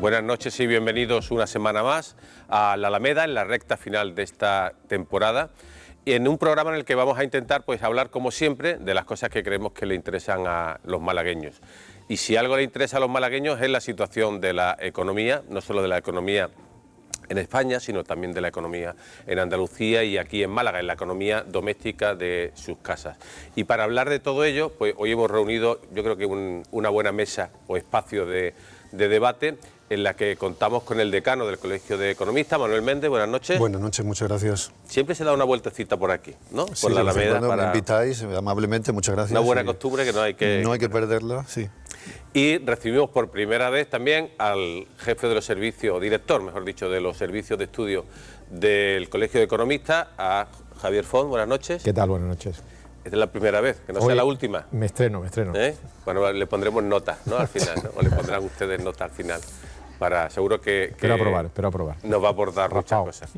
Buenas noches y bienvenidos una semana más a La Alameda, en la recta final de esta temporada, y en un programa en el que vamos a intentar hablar, como siempre, de las cosas que creemos que le interesan a los malagueños. Y si algo le interesa a los malagueños es la situación de la economía, no solo de la economía en España, sino también de la economía en Andalucía y aquí en Málaga, en la economía doméstica de sus casas. Y para hablar de todo ello, pues hoy hemos reunido, yo creo que una buena mesa o espacio de debate, en la que contamos con el decano del Colegio de Economistas, Manuel Méndez. Buenas noches. Buenas noches, muchas gracias. Siempre se da una vueltecita por aquí, ¿no? Sí, por la Alameda. Me invitáis amablemente, muchas gracias. Una buena costumbre que no hay que perderla, sí. Y recibimos por primera vez también al jefe de los servicios, o director, mejor dicho, de los servicios de estudio del Colegio de Economistas, a Javier Font. Buenas noches. ¿Qué tal? Buenas noches. Esta es la primera vez, que no sea la última. Me estreno. Bueno, le pondremos nota, ¿no? Al final, ¿no? O le pondrán ustedes nota al final. Seguro que Espero aprobar. Nos va a aportar muchas cosas.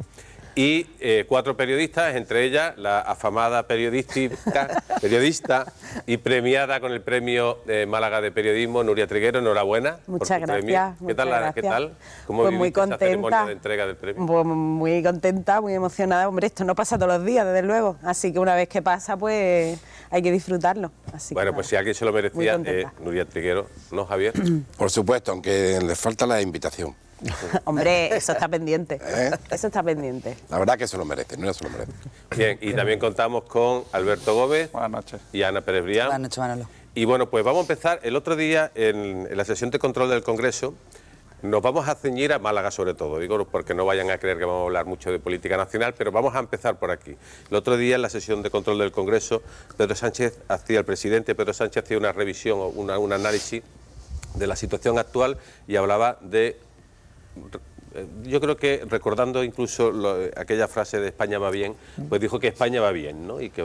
Y 4 periodistas, entre ellas la afamada periodista y premiada con el premio Málaga de Periodismo, Nuria Triguero. Enhorabuena. Muchas gracias. ¿Qué tal? ¿Cómo pues muy contenta. Esta ceremonia de entrega del premio? Pues muy contenta, muy emocionada. Hombre, esto no pasa todos los días, desde luego. Así que una vez que pasa, pues hay que disfrutarlo. Así bueno, que, pues si alguien se lo merecía, Nuria Triguero, ¿no, Javier? Por supuesto, aunque le falta la invitación. Hombre, eso está pendiente. Eso está pendiente. La verdad que se lo merece, no se lo merece. Bien, y también contamos con Alberto Gómez. Buenas noches. Y Ana Pérez Brián. Buenas noches, Manolo. Y bueno, pues vamos a empezar. El otro día, en la sesión de control del Congreso, nos vamos a ceñir a Málaga sobre todo, digo, porque no vayan a creer que vamos a hablar mucho de política nacional, pero vamos a empezar por aquí. El otro día, en la sesión de control del Congreso, el presidente Pedro Sánchez hacía una revisión o un análisis de la situación actual y hablaba de... Yo creo que, recordando incluso aquella frase de España va bien, pues dijo que España va bien, ¿no? Y que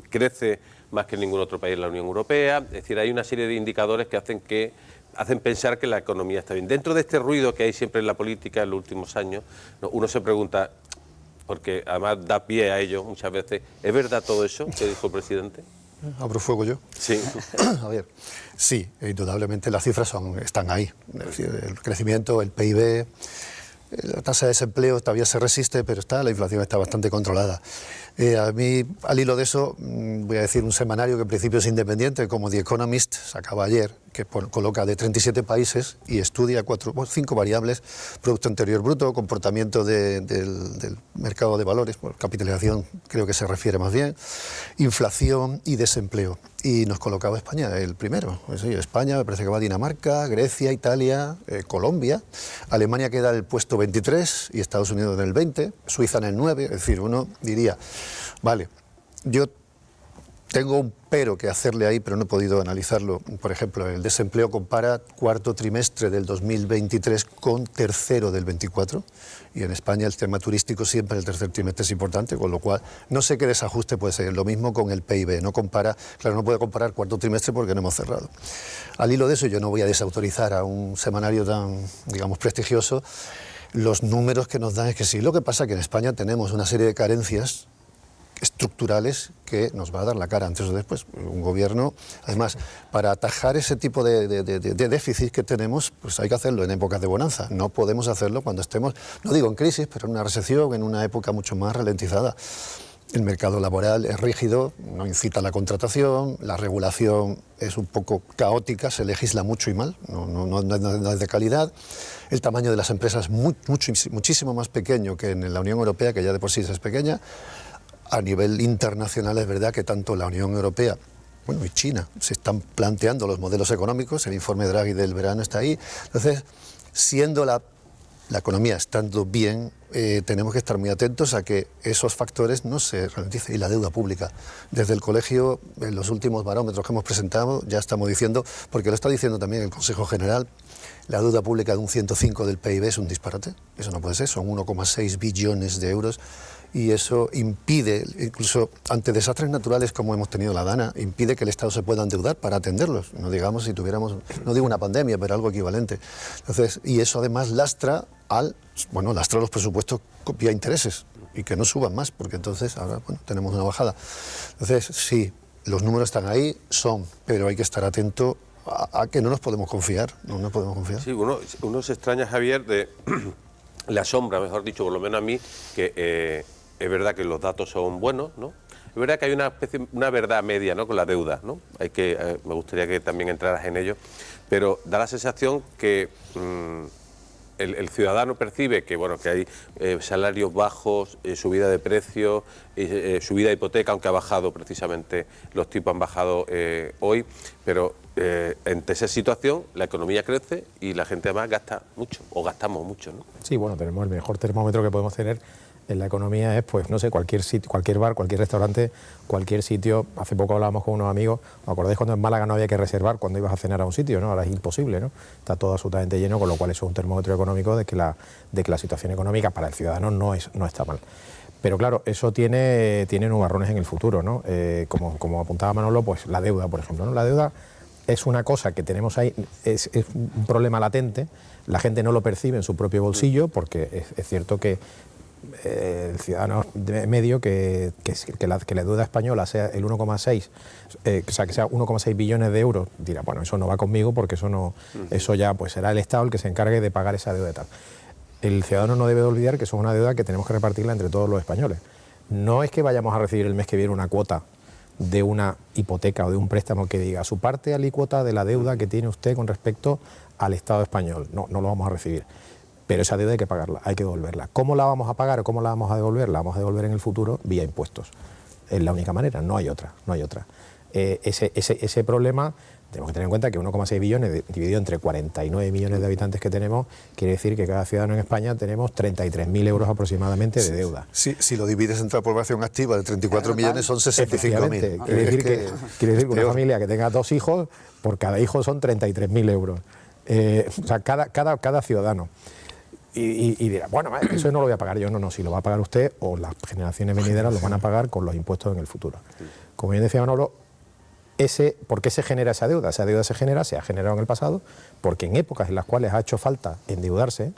crece más que en ningún otro país de la Unión Europea. Es decir, hay una serie de indicadores que hacen pensar que la economía está bien. Dentro de este ruido que hay siempre en la política en los últimos años, uno se pregunta, porque además da pie a ello muchas veces, ¿es verdad todo eso que dijo el presidente? ¿Abro fuego yo? Sí. A ver, sí, indudablemente las cifras están ahí. Es decir, el crecimiento, el PIB, la tasa de desempleo todavía se resiste, pero la inflación está bastante controlada. A mí, al hilo de eso, voy a decir un semanario que en principio es independiente, como The Economist, sacaba ayer, que coloca de 37 países y estudia 5 variables: Producto Interior Bruto, comportamiento del mercado de valores, por capitalización creo que se refiere más bien, inflación y desempleo. Y nos colocaba España el primero. Pues sí, España, me parece que va Dinamarca, Grecia, Italia, Colombia. Alemania queda en el puesto 23 y Estados Unidos en el 20, Suiza en el 9. Es decir, uno diría, vale, yo tengo un pero que hacerle ahí, pero no he podido analizarlo. Por ejemplo, el desempleo compara cuarto trimestre del 2023 con tercero del 24, y en España el tema turístico siempre el tercer trimestre es importante, con lo cual no sé qué desajuste puede ser. Lo mismo con el PIB, no puede comparar cuarto trimestre porque no hemos cerrado. Al hilo de eso, yo no voy a desautorizar a un semanario tan, digamos, prestigioso. Los números que nos dan es que sí. Lo que pasa es que en España tenemos una serie de carencias estructurales que nos va a dar la cara antes o después. Un gobierno, además, para atajar ese tipo de déficit que tenemos, pues hay que hacerlo en épocas de bonanza. No podemos hacerlo cuando estemos, no digo en crisis, pero en una recesión, en una época mucho más ralentizada. El mercado laboral es rígido, no incita a la contratación, la regulación es un poco caótica, se legisla mucho y mal, no es de calidad. El tamaño de las empresas es muchísimo más pequeño que en la Unión Europea, que ya de por sí es pequeña. A nivel internacional es verdad que tanto la Unión Europea, y China se están planteando los modelos económicos, el informe Draghi del verano está ahí. Entonces, siendo la economía estando bien, tenemos que estar muy atentos a que esos factores no se ralenticen. Y la deuda pública. Desde el colegio, en los últimos barómetros que hemos presentado, ya estamos diciendo, porque lo está diciendo también el Consejo General, la deuda pública de un 105 del PIB es un disparate. Eso no puede ser, son 1,6 billones de euros. Y eso impide, incluso ante desastres naturales como hemos tenido la Dana, impide que el Estado se pueda endeudar para atenderlos. No digamos si tuviéramos, no digo una pandemia, pero algo equivalente. Entonces, y eso además lastra los presupuestos vía intereses y que no suban más, porque entonces ahora tenemos una bajada. Entonces, sí, los números están ahí, pero hay que estar atento a que no nos podemos confiar, no nos podemos confiar. Sí, uno se extraña, Javier, de la sombra, mejor dicho, por lo menos a mí, que es verdad que los datos son buenos, ¿no? Es verdad que hay una verdad media, ¿no?, con la deuda, ¿no? Me gustaría que también entraras en ello, pero da la sensación que el ciudadano percibe que, bueno, que hay salarios bajos, subida de precios, subida de hipoteca, aunque ha bajado precisamente, los tipos han bajado hoy, pero ante esa situación la economía crece y la gente además gasta mucho, o gastamos mucho, ¿no? Sí, bueno, tenemos el mejor termómetro que podemos tener en la economía es, pues, no sé, cualquier sitio, cualquier bar, cualquier restaurante, cualquier sitio. Hace poco hablábamos con unos amigos, ¿os acordáis cuando en Málaga no había que reservar cuando ibas a cenar a un sitio, ¿no? Ahora es imposible, ¿no? Está todo absolutamente lleno, con lo cual eso es un termómetro económico de que la situación económica para el ciudadano no está mal. Pero claro, eso tiene nubarrones en el futuro, ¿no? Como apuntaba Manolo, pues la deuda, por ejemplo, ¿no? La deuda es una cosa que tenemos ahí, es un problema latente, la gente no lo percibe en su propio bolsillo, porque es cierto que el ciudadano medio que la deuda española sea el 1,6, o sea, que sea 1,6 billones de euros, dirá, bueno, eso no va conmigo porque eso ya pues será el Estado el que se encargue de pagar esa deuda y tal. El ciudadano no debe de olvidar que eso es una deuda que tenemos que repartirla entre todos los españoles. No es que vayamos a recibir el mes que viene una cuota de una hipoteca o de un préstamo que diga su parte alícuota de la deuda que tiene usted con respecto al Estado español. No lo vamos a recibir. Pero esa deuda hay que pagarla, hay que devolverla. ¿Cómo la vamos a pagar o cómo la vamos a devolver? La vamos a devolver en el futuro vía impuestos. Es la única manera, no hay otra. Ese problema, tenemos que tener en cuenta que 1,6 billones dividido entre 49 millones de habitantes que tenemos, quiere decir que cada ciudadano en España tenemos 33.000 euros aproximadamente de deuda. Si lo divides entre la población activa de 34 millones son 65.000. Quiere decir que una familia que tenga 2 hijos, por cada hijo son 33.000 euros. O sea, cada ciudadano. Y dirá, bueno, eso no lo voy a pagar yo. No, si lo va a pagar usted o las generaciones venideras lo van a pagar con los impuestos en el futuro. Como bien decía Manolo, ¿por qué se genera esa deuda? Esa deuda se ha generado en el pasado porque en épocas en las cuales ha hecho falta endeudarse,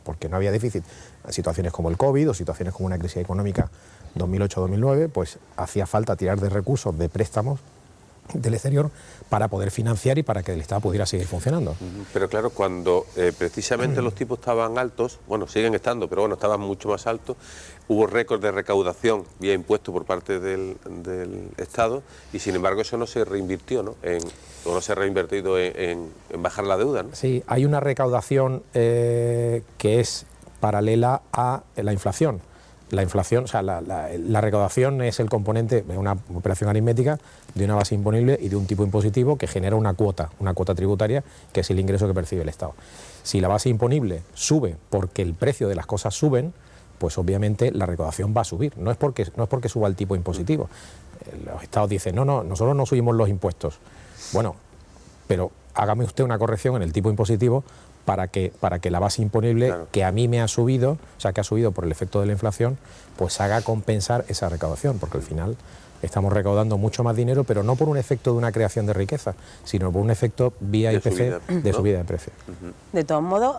porque no había déficit, situaciones como el COVID o situaciones como una crisis económica 2008-2009, pues hacía falta tirar de recursos, de préstamos del exterior para poder financiar y para que el Estado pudiera seguir funcionando. Pero claro, cuando precisamente los tipos estaban altos, bueno, siguen estando, pero bueno, estaban mucho más altos, hubo récord de recaudación vía impuestos por parte del Estado y sin embargo eso no se reinvirtió, ¿no? O no se ha reinvertido en bajar la deuda, ¿no? Sí, hay una recaudación que es paralela a la inflación. La inflación, o sea, la recaudación es el componente, es una operación aritmética de una base imponible y de un tipo impositivo que genera una cuota tributaria, que es el ingreso que percibe el Estado. Si la base imponible sube porque el precio de las cosas suben, pues obviamente la recaudación va a subir. No es porque suba el tipo impositivo. Los Estados dicen, no, nosotros no subimos los impuestos. Bueno, pero hágame usted una corrección en el tipo impositivo para que la base imponible, claro, que a mí me ha subido, o sea, que ha subido por el efecto de la inflación, pues haga compensar esa recaudación, porque al final estamos recaudando mucho más dinero, pero no por un efecto de una creación de riqueza, sino por un efecto vía IPC de subida de precios. De todos modos,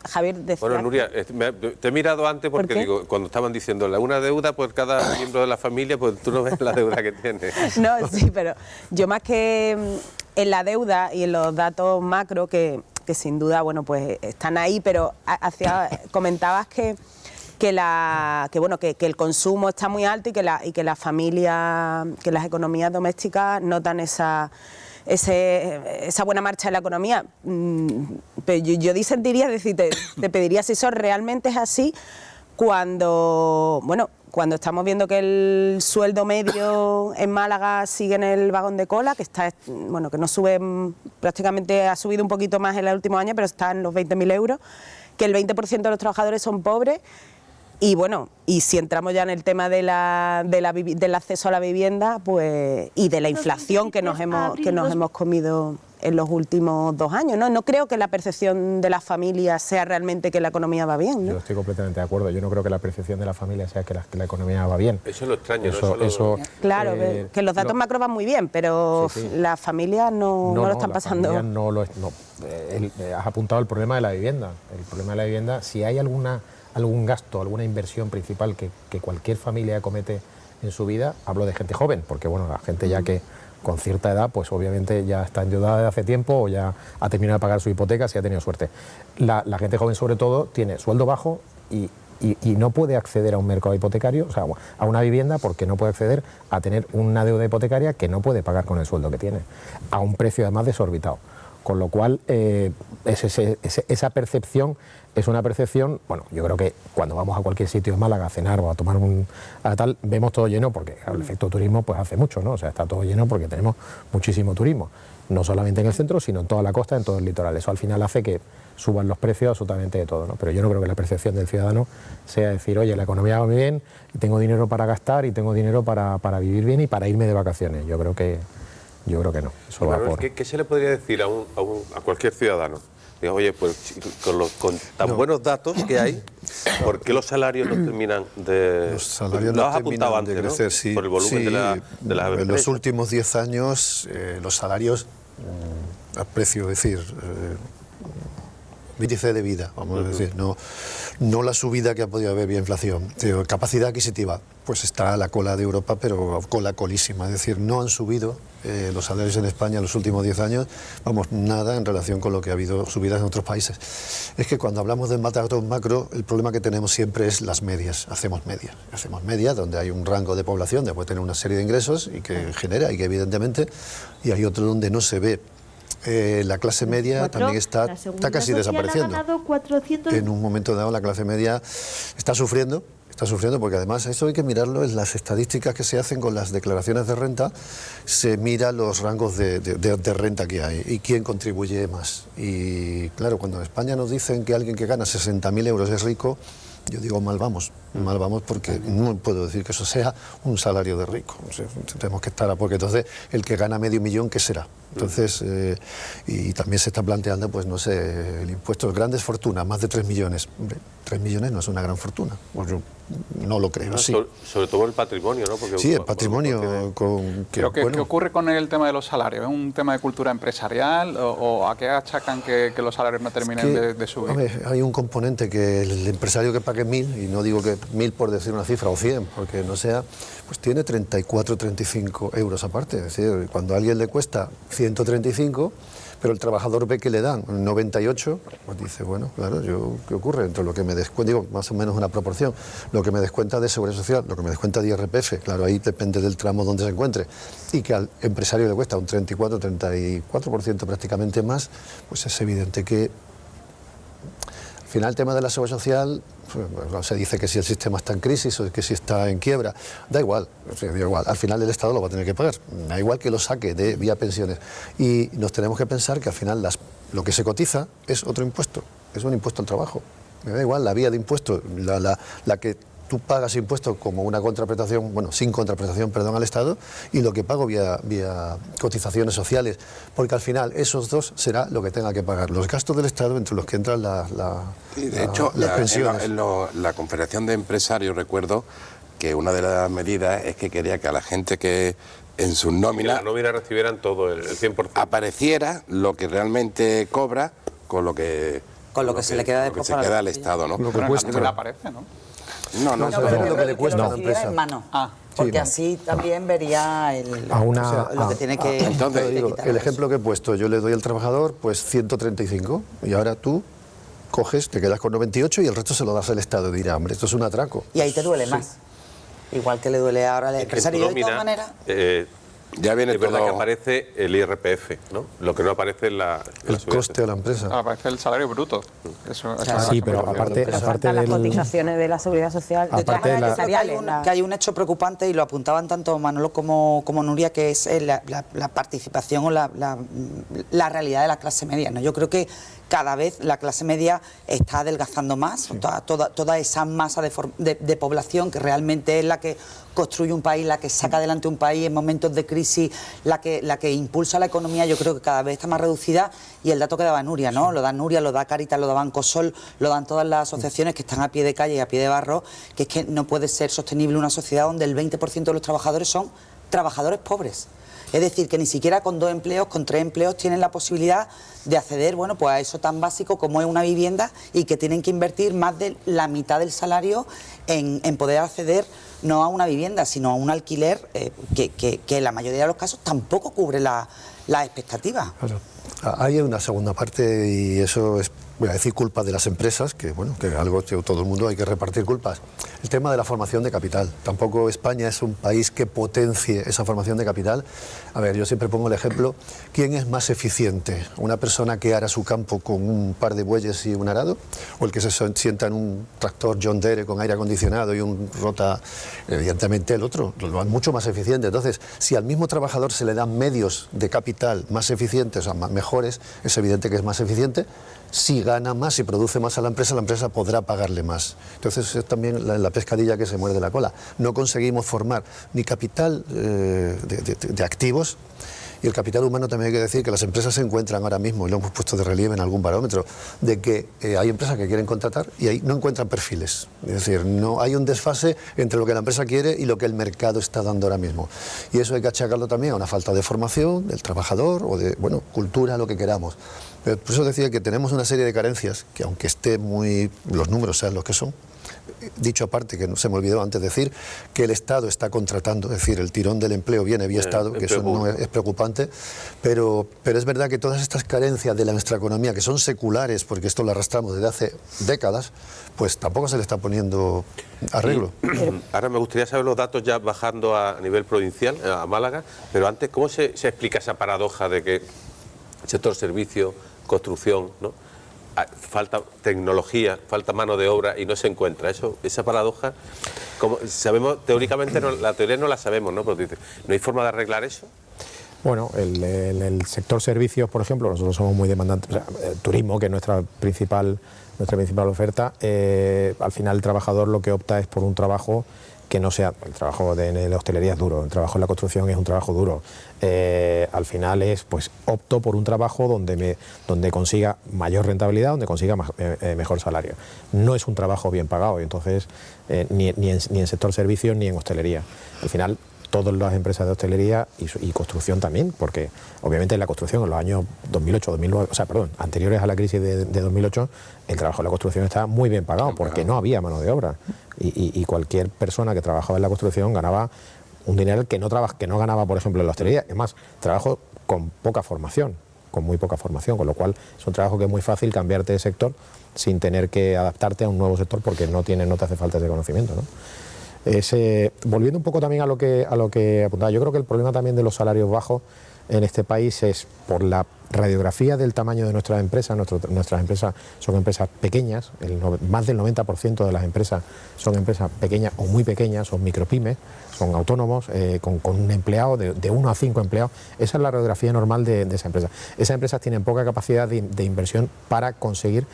Javier decía... Bueno, Nuria, te he mirado antes porque digo, cuando estaban diciendo una deuda por cada miembro de la familia, pues tú no ves la deuda que tienes. No, sí, pero yo más que en la deuda y en los datos macro que sin duda, bueno, pues están ahí, pero comentabas que el consumo está muy alto y que las familias, que las economías domésticas notan esa buena marcha de la economía. Pero yo disentiría, es decir, te pediría si eso realmente es así cuando estamos viendo que el sueldo medio en Málaga sigue en el vagón de cola, que no sube, prácticamente ha subido un poquito más en el último año, pero está en los 20.000 euros, que el 20% de los trabajadores son pobres. Y bueno, y si entramos ya en el tema del acceso a la vivienda, pues, y de la inflación que nos hemos comido en los últimos 2 años, ¿no? No creo que la percepción de las familias sea realmente que la economía va bien, ¿no? Yo estoy completamente de acuerdo. Yo no creo que la percepción de la familia sea que la economía va bien. Eso es lo extraño. Claro, que los datos macro van muy bien, pero sí. Las familias no lo están pasando. Has apuntado el problema de la vivienda. El problema de la vivienda, si hay algún gasto, alguna inversión principal que cualquier familia comete en su vida, hablo de gente joven, porque bueno, la gente ya que con cierta edad, pues obviamente ya está endeudada desde hace tiempo o ya ha terminado de pagar su hipoteca si ha tenido suerte. La gente joven, sobre todo, tiene sueldo bajo y no puede acceder a un mercado hipotecario, o sea, a una vivienda, porque no puede acceder a tener una deuda hipotecaria que no puede pagar con el sueldo que tiene, a un precio además desorbitado. Con lo cual, esa percepción es una percepción, bueno, yo creo que cuando vamos a cualquier sitio de Málaga a cenar o a tomar tal, vemos todo lleno, porque el efecto turismo pues hace mucho, ¿no? O sea, está todo lleno porque tenemos muchísimo turismo, no solamente en el centro, sino en toda la costa, en todo el litoral. Eso al final hace que suban los precios absolutamente de todo, ¿no? Pero yo no creo que la percepción del ciudadano sea decir, oye, la economía va muy bien, y tengo dinero para gastar y tengo dinero para vivir bien y para irme de vacaciones. Yo creo que no. Eso va por... ¿Qué se le podría decir a cualquier ciudadano? Digo, oye, pues con tan buenos datos que hay, ¿por qué los salarios no terminan de... Los salarios lo no has apuntado terminan de antes, crecer, ¿no? sí. Por el volumen sí, de las en empresas. los últimos 10 años los salarios, a precio, es decir, índice de vida, vamos a decir, no la subida que ha podido haber vía inflación. Capacidad adquisitiva, pues está a la cola de Europa, pero cola colísima, es decir, no han subido los salarios en España en los últimos 10 años, vamos, nada en relación con lo que ha habido subidas en otros países. Es que cuando hablamos de macro, el problema que tenemos siempre es las medias, hacemos medias donde hay un rango de población, de puede tener una serie de ingresos y que genera, y que evidentemente, y hay otro donde no se ve. La clase media también está casi desapareciendo. En un momento dado la clase media está sufriendo porque además eso hay que mirarlo en las estadísticas que se hacen con las declaraciones de renta, se mira los rangos de renta que hay y quién contribuye más. Y claro, cuando en España nos dicen que alguien que gana 60.000 euros es rico, yo digo mal vamos porque no puedo decir que eso sea un salario de rico. O sea, tenemos que estar porque entonces el que gana $500.000, ¿qué será? Entonces, y también se está planteando, pues no sé, el impuesto de grandes fortunas, más de 3 millones. Hombre, 3 millones no es una gran fortuna. Pues yo no lo creo, sí. Sobre todo el patrimonio, ¿no? Porque, sí, el patrimonio. ¿Qué ocurre con el tema de los salarios? ¿Es un tema de cultura empresarial o a qué achacan que los salarios no terminen de subir? Hombre, hay un componente que el empresario que pague 1.000, y no digo que 1.000 por decir una cifra o 100, porque no sea, pues tiene 34, 35 euros aparte. Es decir, cuando a alguien le cuesta 135, pero el trabajador ve que le dan 98, pues dice, bueno, claro, ¿qué ocurre? Entre lo que me descuenta, digo, más o menos una proporción, lo que me descuenta de Seguridad Social, lo que me descuenta de IRPF, claro, ahí depende del tramo donde se encuentre, y que al empresario le cuesta un 34% prácticamente más, pues es evidente que al final el tema de la Seguridad Social, se dice que si el sistema está en crisis o que si está en quiebra, da igual, al final el Estado lo va a tener que pagar, da igual que lo saque de vía pensiones, y nos tenemos que pensar que al final lo que se cotiza es otro impuesto, es un impuesto al trabajo, me da igual la vía de impuesto, la que tú pagas impuestos como una contraprestación, bueno, sin contraprestación, perdón, al Estado, y lo que pago vía cotizaciones sociales, porque al final esos dos será lo que tenga que pagar, los gastos del Estado, entre los que entran las pensiones. En la Confederación de Empresarios recuerdo que una de las medidas es que quería que a la gente que en sus nóminas... Que la nómina recibieran todo, el 100%. Apareciera lo que realmente cobra con lo que se le queda después se queda al Estado, ¿no? Lo que Pero cuesta. no le aparece, ¿no? No, pero lo que le cuesta a la empresa. en mano. Ah. Porque Sí, así también vería lo que tiene que... entonces, Digo, el ejemplo que he puesto, yo le doy al trabajador pues 135 y ahora tú coges, te quedas con 98 y el resto se lo das al Estado y dirá, hombre, esto es un atraco. Y ahí te duele más. Igual que le duele ahora al empresario. De todas maneras... ya viene es verdad todo... que aparece el IRPF, ¿no? Lo que no aparece es el coste a la empresa. Aparece el salario bruto. Eso Sí, pero aparte las del... cotizaciones de la Seguridad Social, Aparte de la- que hay un hecho preocupante y lo apuntaban tanto Manolo como Nuria, que es la participación o la realidad de la clase media, ¿no? Yo creo que cada vez la clase media está adelgazando más, sí. toda esa masa de población que realmente es la que construye un país, la que saca adelante un país en momentos de crisis, la que impulsa la economía, yo creo que cada vez está más reducida, y el dato que daba Nuria, ¿no? Lo da Nuria, lo da Cáritas, lo da Bancosol, lo dan todas las asociaciones que están a pie de calle y a pie de barro, que es que no puede ser sostenible una sociedad donde el 20% de los trabajadores son trabajadores pobres. Es decir, que ni siquiera con 2 empleos, con 3 empleos tienen la posibilidad de acceder, bueno, pues a eso tan básico como es una vivienda, y que tienen que invertir más de la mitad del salario en poder acceder no a una vivienda, sino a un alquiler que en la mayoría de los casos tampoco cubre las expectativas. Claro. Hay una segunda parte y eso es, voy a decir, culpa de las empresas, que bueno, que algo que todo el mundo hay que repartir culpas. El tema de la formación de capital. Tampoco España es un país que potencie esa formación de capital. A ver, yo siempre pongo el ejemplo, ¿quién es más eficiente? ¿Una persona que ara su campo con un par de bueyes y un arado? ¿O el que se sienta en un tractor John Deere con aire acondicionado y un rota? Evidentemente el otro, lo es mucho más eficiente. Entonces, si al mismo trabajador se le dan medios de capital más eficientes, o sea, mejores, es evidente que es más eficiente. Si gana más y produce más a la empresa podrá pagarle más. Entonces es también la pescadilla que se muerde la cola. No conseguimos formar ni capital de activos, y el capital humano también hay que decir que las empresas se encuentran ahora mismo, y lo hemos puesto de relieve en algún barómetro, de que hay empresas que quieren contratar y ahí no encuentran perfiles. Es decir, no hay un desfase entre lo que la empresa quiere y lo que el mercado está dando ahora mismo. Y eso hay que achacarlo también a una falta de formación del trabajador o de, bueno, cultura, lo que queramos. Pero por eso decía que tenemos una serie de carencias que, aunque los números sean los que son, dicho aparte, que no se me olvidó antes decir, que el Estado está contratando, es decir, el tirón del empleo viene vía Estado, que eso no es preocupante, pero es verdad que todas estas carencias de nuestra economía, que son seculares, porque esto lo arrastramos desde hace décadas, pues tampoco se le está poniendo arreglo. Ahora me gustaría saber los datos ya bajando a nivel provincial, a Málaga, pero antes, ¿cómo se explica esa paradoja de que el sector servicio, construcción, ¿no?, falta tecnología, falta mano de obra y no se encuentra? Esa paradoja, como sabemos, teóricamente la teoría no la sabemos, ¿no? Pero dice, ¿no hay forma de arreglar eso? Bueno, el sector servicios, por ejemplo, nosotros somos muy demandantes, o sea, el turismo, que es nuestra principal oferta, al final el trabajador lo que opta es por un trabajo que no sea, el trabajo de la hostelería es duro, el trabajo en la construcción es un trabajo duro. Al final pues opto por un trabajo donde consiga mayor rentabilidad, donde consiga mejor salario. No es un trabajo bien pagado, y entonces ni en sector servicios ni en hostelería. Al final, todas las empresas de hostelería y construcción también, porque obviamente en la construcción en los años 2008, 2009, anteriores a la crisis de 2008, el trabajo en la construcción estaba muy bien pagado porque no había mano de obra, y cualquier persona que trabajaba en la construcción ganaba un dinero que no ganaba, por ejemplo, en la hostelería. Es más, trabajo con poca formación, con muy poca formación, con lo cual es un trabajo que es muy fácil cambiarte de sector sin tener que adaptarte a un nuevo sector porque no te hace falta ese conocimiento, ¿no? Volviendo un poco también a lo que apuntaba, yo creo que el problema también de los salarios bajos en este país es por la radiografía del tamaño de nuestras empresas. Nuestras empresas son empresas pequeñas, más del 90% de las empresas son empresas pequeñas o muy pequeñas, son micropymes, son autónomos, con un empleado, de 1 a 5 empleados. Esa es la radiografía normal de esa empresa. Esas empresas tienen poca capacidad de inversión para conseguir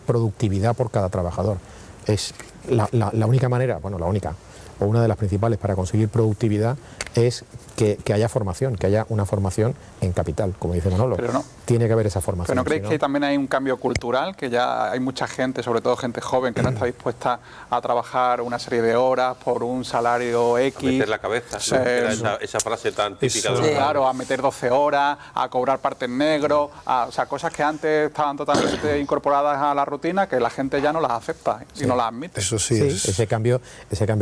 productividad por cada trabajador. Es la única manera, bueno, la única, o una de las principales para conseguir productividad es que haya formación, que haya una formación en capital, como dice Manolo. Pero no, tiene que haber esa formación. ¿Pero no creéis que también hay un cambio cultural? Que ya hay mucha gente, sobre todo gente joven, que no está dispuesta a trabajar una serie de horas por un salario X. A meter la cabeza, esa frase tan típica de los... Claro, a meter 12 horas, a cobrar partes negros, o sea, cosas que antes estaban totalmente incorporadas a la rutina, que la gente ya no las acepta y no las admite. Eso sí, ese cambio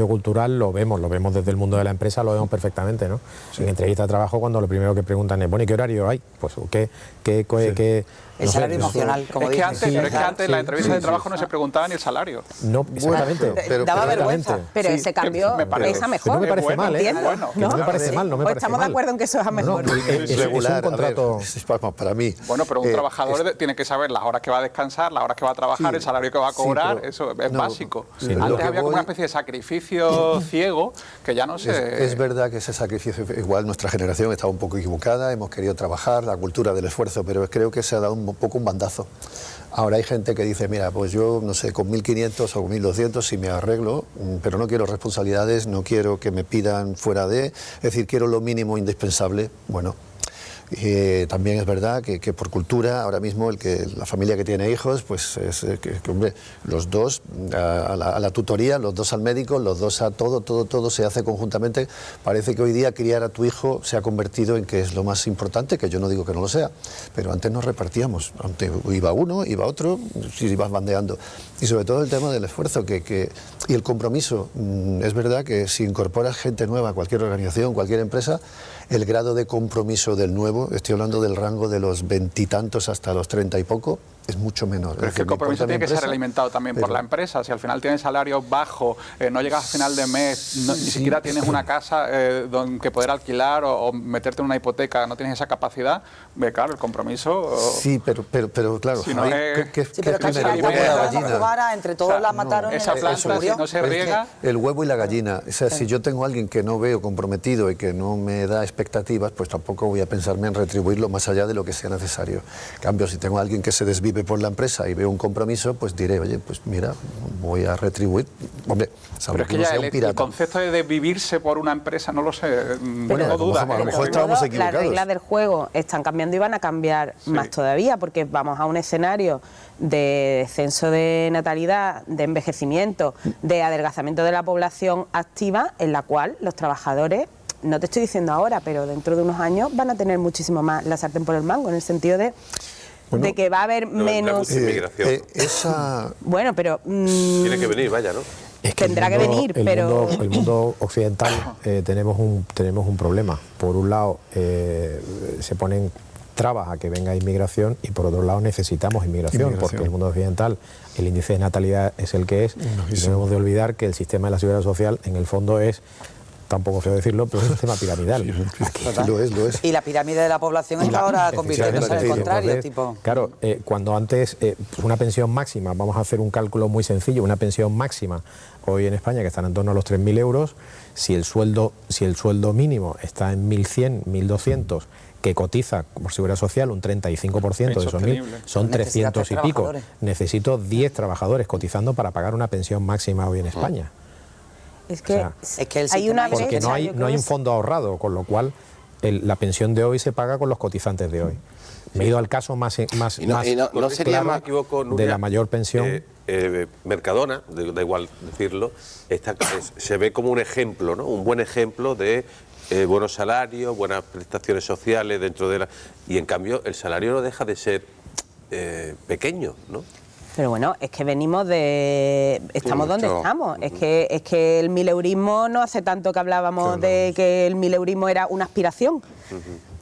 cultural lo vemos desde el mundo de la empresa, lo vemos perfectamente, ¿no? Sí. En entrevista de trabajo, cuando lo primero que preguntan es, bueno, ¿y qué horario hay? Pues, el salario emocional, como dices. Es que antes en la entrevista de trabajo no se preguntaba ni el salario. No, exactamente. Daba vergüenza. Pero ese cambio es a mejor. No me parece mal, ¿eh? Bueno, no me parece mal, no me parece Estamos mal. de acuerdo en que eso es a mejor. Es regular, es un contrato... para mí. Bueno, pero un trabajador tiene que saber las horas que va a descansar, las horas que va a trabajar, el salario que va a cobrar, eso es básico. Antes había como una especie de sacrificio ciego que ya no se... Es verdad que ese sacrificio, igual nuestra generación estaba un poco equivocada, hemos querido trabajar, la cultura del esfuerzo, pero creo que se ha dado un poco un bandazo. Ahora hay gente que dice, mira, pues yo, no sé, con 1.500 o con 1.200 sí me arreglo, pero no quiero responsabilidades, no quiero que me pidan fuera de... Es decir, quiero lo mínimo indispensable. Bueno, También es verdad que por cultura, ahora mismo la familia que tiene hijos, pues es hombre, los dos a la tutoría, los dos al médico, los dos a todo se hace conjuntamente. Parece que hoy día criar a tu hijo se ha convertido en que es lo más importante, que yo no digo que no lo sea, pero antes nos repartíamos, antes iba uno, iba otro, si ibas bandeando. Y sobre todo el tema del esfuerzo y el compromiso. Es verdad que si incorporas gente nueva a cualquier organización, cualquier empresa, el grado de compromiso del nuevo, estoy hablando del rango de los 20 y tantos hasta los 30 y poco, es mucho menor. Pero es que el compromiso tiene que ser alimentado también por la empresa. Si al final tienes salarios bajos, no llegas a final de mes, ni siquiera tienes una casa que poder alquilar o meterte en una hipoteca, no tienes esa capacidad, claro, el compromiso... Sí, pero claro, si no es... pero casi el huevo y la gallina. Entre todos la mataron. Esa planta, si no se riega... El huevo y la gallina. O sea, si yo tengo a alguien que no veo comprometido y que no me da expectativas, pues tampoco voy a pensarme en retribuirlo más allá de lo que sea necesario. En cambio, si tengo a alguien que se desvive por la empresa y veo un compromiso, pues diré, oye, pues mira, voy a retribuir. Hombre, pero es que ya el concepto de vivirse por una empresa, no lo sé, bueno, no duda. A lo mejor estábamos equivocados. Las reglas del juego están cambiando y van a cambiar más todavía, porque vamos a un escenario de descenso de natalidad, de envejecimiento, de adelgazamiento de la población activa, en la cual los trabajadores, no te estoy diciendo ahora, pero dentro de unos años van a tener muchísimo más la sartén por el mango, en el sentido de que va a haber menos... Bueno, pero... tiene que venir, vaya, ¿no? Es que tendrá que venir, pero... El mundo occidental tenemos un problema. Por un lado, se ponen trabas a que venga inmigración y por otro lado necesitamos inmigración. Porque el mundo occidental, el índice de natalidad es el que es. No debemos de olvidar que el sistema de la seguridad social en el fondo es... Tampoco feo decirlo, pero es un sistema piramidal. Lo es. Y la pirámide de la población está ahora convirtiéndose en el contrario. Entonces, claro, cuando antes una pensión máxima, vamos a hacer un cálculo muy sencillo, una pensión máxima hoy en España que están en torno a los 3.000 euros, si el sueldo mínimo está en 1.100, 1.200, que cotiza por seguridad social un 35% de esos 1.000, son 300 y pico. Necesito 10 trabajadores cotizando para pagar una pensión máxima hoy en España. Es que, hay una brecha, porque no hay un fondo ahorrado, con lo cual la pensión de hoy se paga con los cotizantes de hoy. Me he ido al caso más no sería claro más equivoco, Nuria, de la mayor pensión. Mercadona, da igual decirlo, se ve como un ejemplo, ¿no? Un buen ejemplo de buenos salarios, buenas prestaciones sociales dentro de la... Y en cambio el salario no deja de ser pequeño, ¿no? Pero bueno, es que venimos de... Estamos donde estamos. Es que el mileurismo no hace tanto que hablábamos de que el mileurismo era una aspiración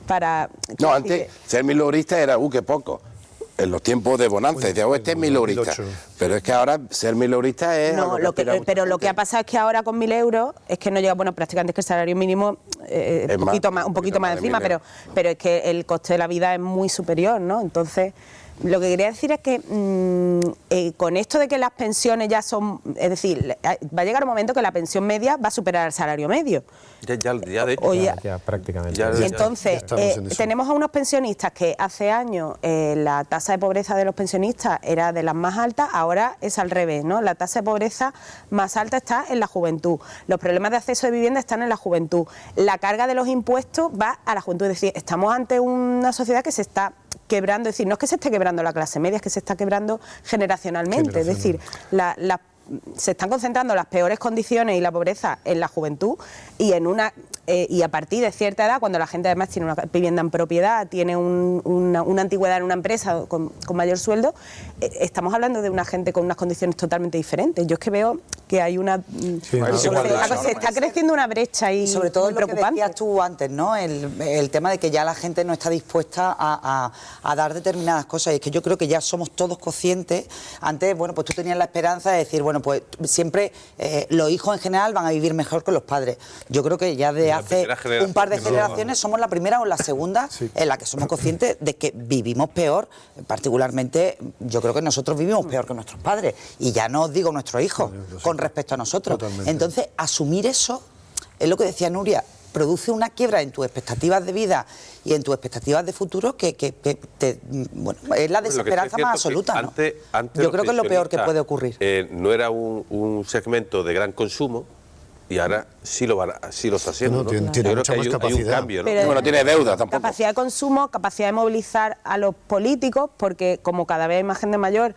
para... No, antes ser mileurista era, qué poco. En los tiempos de bonanza, decía, este es mileurista. Pero es que ahora ser mileurista es... No, pero lo que ha pasado es que ahora con 1.000 euros es que no llega, bueno, prácticamente es que el salario mínimo un poquito más encima, pero es que el coste de la vida es muy superior, ¿no? Entonces... Lo que quería decir es que con esto de que las pensiones ya son... Es decir, va a llegar un momento que la pensión media va a superar el salario medio. Ya de hecho. Ya prácticamente. Entonces, tenemos a unos pensionistas que hace años la tasa de pobreza de los pensionistas era de las más altas, ahora es al revés, ¿no? La tasa de pobreza más alta está en la juventud. Los problemas de acceso de vivienda están en la juventud. La carga de los impuestos va a la juventud. Es decir, estamos ante una sociedad que se está quebrando, es decir, no es que se esté quebrando la clase media, es que se está quebrando generacionalmente. Es decir, se están concentrando las peores condiciones y la pobreza en la juventud y a partir de cierta edad, cuando la gente además tiene una vivienda en propiedad, tiene una antigüedad en una empresa con mayor sueldo, estamos hablando de una gente con unas condiciones totalmente diferentes. Yo es que veo que hay se está creciendo una brecha y sobre todo muy preocupante. Lo que decías tú antes, ¿no? El tema de que ya la gente no está dispuesta a dar determinadas cosas, y es que yo creo que ya somos todos conscientes. Antes, bueno, pues tú tenías la esperanza de decir, bueno, pues siempre los hijos en general van a vivir mejor que los padres. Yo creo que ya de hace un par de generaciones somos la primera o la segunda en la que somos conscientes de que vivimos peor. Particularmente, yo creo que nosotros vivimos peor que nuestros padres, y ya no os digo nuestros hijos, con respecto a nosotros. Totalmente. Entonces, asumir eso, es lo que decía Nuria, produce una quiebra en tus expectativas de vida y en tus expectativas de futuro que es la desesperanza más absoluta, ¿no? Antes yo creo que es lo peor que puede ocurrir. No era un segmento de gran consumo, y ahora sí lo está haciendo. No, ¿no? tiene Yo creo mucha que más hay un capacidad. cambio, ¿no? Pero- Bueno, tiene deuda tampoco. Capacidad de consumo, capacidad de movilizar a los políticos, porque como cada vez hay más gente mayor,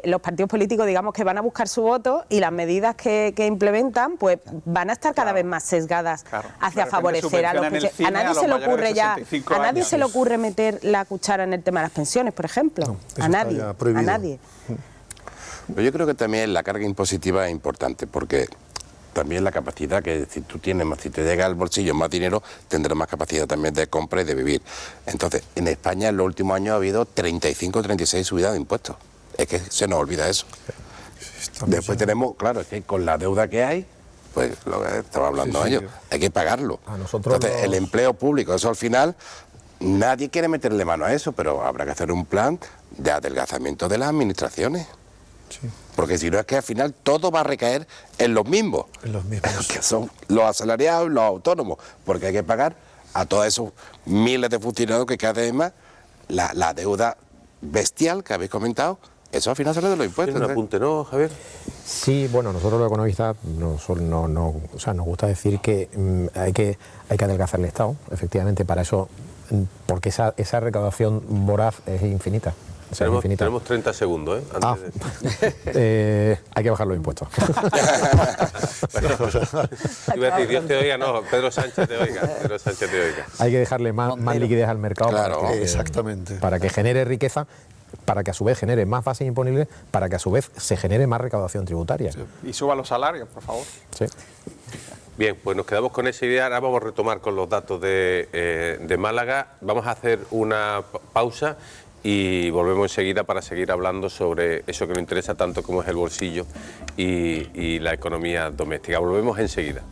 los partidos políticos, digamos, que van a buscar su voto y las medidas que implementan, pues van a estar cada vez más sesgadas Claro. hacia De repente favorecer a los subvencionan el pensionistas. cine A nadie a los se le mayores de ocurre ya, 65 a nadie años. se le ocurre meter la cuchara en el tema de las pensiones, por ejemplo. No, eso a está nadie, ya a prohibido. nadie. Pero yo creo que también la carga impositiva es importante, porque también la capacidad que si tú tienes más, si te llega al bolsillo más dinero, tendrás más capacidad también de compra y de vivir. Entonces, en España en los últimos años ha habido 35 o 36 subidas de impuestos. Es que se nos olvida eso. Después tenemos, claro, es que con la deuda que hay, pues lo que estaba hablando Sí, sí. ellos, hay que pagarlo. A nosotros Entonces, el empleo público, eso al final, nadie quiere meterle mano a eso, pero habrá que hacer un plan de adelgazamiento de las administraciones. Porque si no es que al final todo va a recaer en los mismos, En los mismos. que son los asalariados y los autónomos, porque hay que pagar a todos esos miles de funcionarios que cada vez más la deuda bestial que habéis comentado, eso al final sale de los impuestos. ¿Tiene un apunte, no, Javier? Sí, bueno, nosotros los economistas o sea, nos gusta decir que hay que adelgazar el Estado, efectivamente, para eso, porque esa recaudación voraz es infinita. O sea, es infinita. Tenemos 30 segundos, ¿eh? Antes Hay que bajar los impuestos. Iba a decir, Dios te oiga, no, Pedro Sánchez te oiga. Pedro Sánchez te oiga. Hay que dejarle más liquidez al mercado Claro, exactamente. para que genere riqueza, para que a su vez genere más bases imponibles, para que a su vez se genere más recaudación tributaria. Y suba los salarios, por favor. Sí. Bien, pues nos quedamos con esa idea. Ahora vamos a retomar con los datos de Málaga. Vamos a hacer una pausa y volvemos enseguida para seguir hablando sobre eso que nos interesa tanto como es el bolsillo y la economía doméstica. Volvemos enseguida.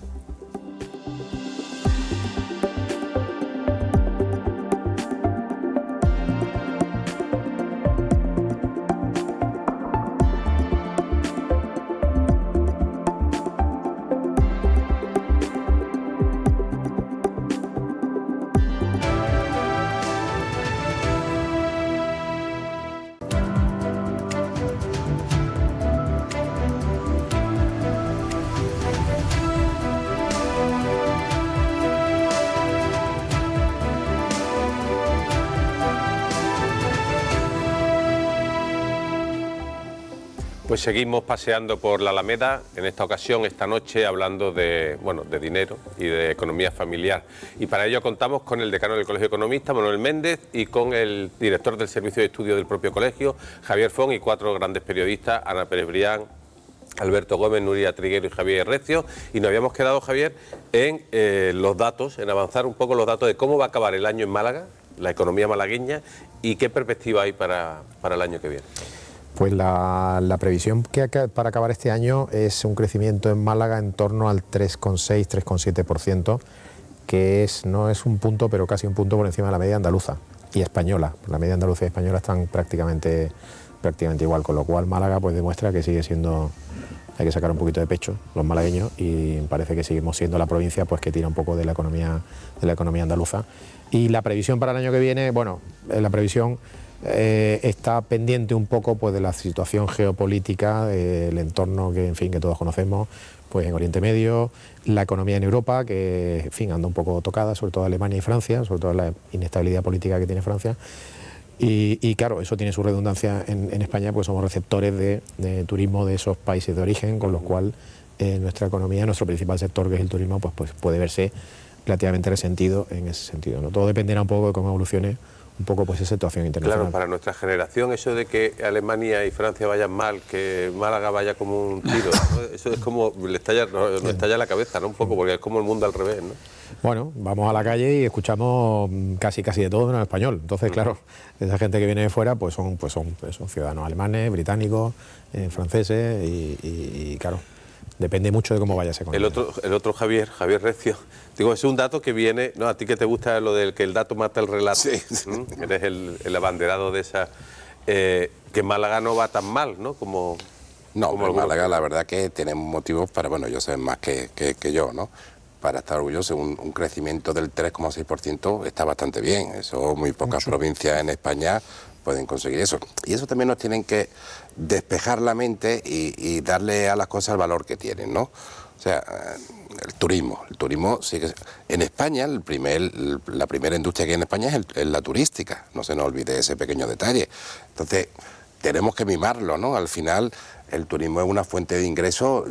Pues seguimos paseando por la Alameda, en esta ocasión, esta noche, hablando de dinero y de economía familiar. Y para ello contamos con el decano del Colegio de Economistas, Manuel Méndez, y con el director del Servicio de Estudio del propio colegio, Javier Font, y 4 grandes periodistas, Ana Pérez Brián, Alberto Gómez, Nuria Triguero y Javier Recio. Y nos habíamos quedado, Javier, en los datos, en avanzar un poco los datos de cómo va a acabar el año en Málaga, la economía malagueña, y qué perspectiva hay para el año que viene. Pues la previsión para acabar este año es un crecimiento en Málaga en torno al 3,6, 3,7%, que no es un punto, pero casi un punto por encima de la media andaluza y española. La media andaluza y española están prácticamente igual, con lo cual Málaga pues demuestra que sigue siendo, hay que sacar un poquito de pecho los malagueños, y parece que seguimos siendo la provincia pues que tira un poco de la economía andaluza. Y la previsión para el año que viene, bueno, la previsión está pendiente un poco pues de la situación geopolítica, del entorno que todos conocemos, pues en Oriente Medio, la economía en Europa, que en fin anda un poco tocada, sobre todo Alemania y Francia, sobre todo la inestabilidad política que tiene Francia. Y claro, eso tiene su redundancia en España, pues somos receptores de turismo de esos países de origen, con lo cual nuestra economía, nuestro principal sector, que es el turismo, pues puede verse relativamente resentido en ese sentido, ¿no? Todo dependerá un poco de cómo evolucione un poco pues esa situación internacional. Claro, para nuestra generación, eso de que Alemania y Francia vayan mal, que Málaga vaya como un tiro, ¿no? Eso es como, nos estalla la cabeza, ¿no? Un poco, porque es como el mundo al revés, ¿no? Bueno, vamos a la calle y escuchamos casi de todo en español. Entonces, claro, esa gente que viene de fuera pues son ciudadanos alemanes, británicos, franceses y claro, depende mucho de cómo vaya esa economía. El otro Javier Recio, digo, es un dato que viene, ¿no? A ti que te gusta lo del que el dato mata el relato, sí. Eres el abanderado de esa, que Málaga no va tan mal, ¿no? Como Málaga la verdad que tenemos motivos para, bueno, ellos saben más que yo, ¿no? Para estar orgullosos. Un crecimiento del 3,6% está bastante bien. Eso muy pocas provincias en España pueden conseguir eso. Y eso también nos tienen que despejar la mente y darle a las cosas el valor que tienen, ¿no? O sea, el turismo. El turismo sigue... En España, la primera industria que hay en España es la turística. No se nos olvide ese pequeño detalle. Entonces, tenemos que mimarlo, ¿no? Al final, el turismo es una fuente de ingreso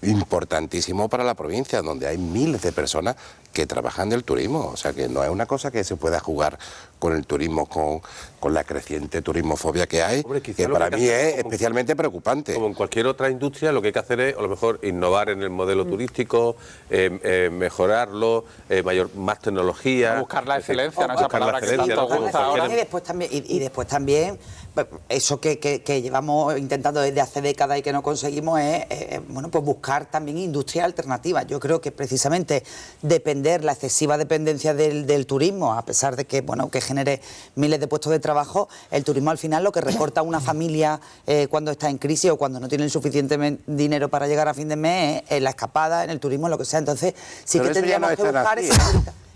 importantísimo para la provincia, donde hay miles de personas que trabajan del turismo. O sea, que no es una cosa que se pueda jugar con el turismo, con la creciente turismofobia que hay, Hombre, que para mí es especialmente preocupante. Como en cualquier otra industria, lo que hay que hacer es, a lo mejor, innovar en el modelo turístico, mejorarlo, más tecnología. Buscar la excelencia, ¿no? Esa Buscar la palabra que excelencia, tanto ¿no? gusta ahora. Y después también eso que llevamos intentando desde hace décadas y que no conseguimos es bueno, pues buscar también industrias alternativas. Yo creo que precisamente la excesiva dependencia del turismo, a pesar de que bueno, que genere miles de puestos de trabajo, el turismo al final lo que recorta a una familia cuando está en crisis o cuando no tiene el suficiente dinero para llegar a fin de mes es la escapada, en el turismo, lo que sea. Entonces sí Pero que tendríamos que buscar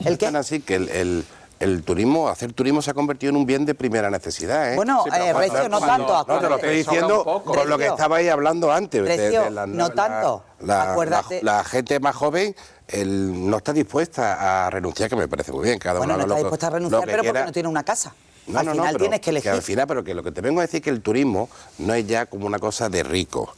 ¿El qué? Así que el turismo, hacer turismo se ha convertido en un bien de primera necesidad, ¿eh? Bueno, Sí, pero Recio, no tanto. No, te lo estoy diciendo por lo que estabais hablando antes. Recio, no tanto. Acuérdate. La gente más joven no está dispuesta a renunciar, que me parece muy bien. Cada Bueno, uno no está dispuesta a renunciar, pero porque no tiene una casa. Al final pero tienes que elegir. al final, pero que lo que te vengo a decir es que el turismo no es ya como una cosa de rico.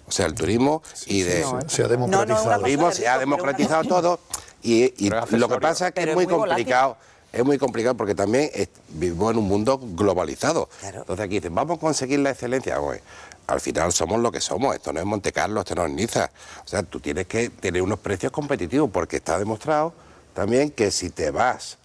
O sea, el turismo se ha democratizado. El turismo se ha democratizado todo y lo que pasa es que es muy complicado. Es muy complicado porque también vivimos en un mundo globalizado. Claro. Entonces aquí dicen, vamos a conseguir la excelencia. Pues, al final somos lo que somos. Esto no es Monte Carlo, esto no es Niza. O sea, tú tienes que tener unos precios competitivos porque está demostrado también que si te vas,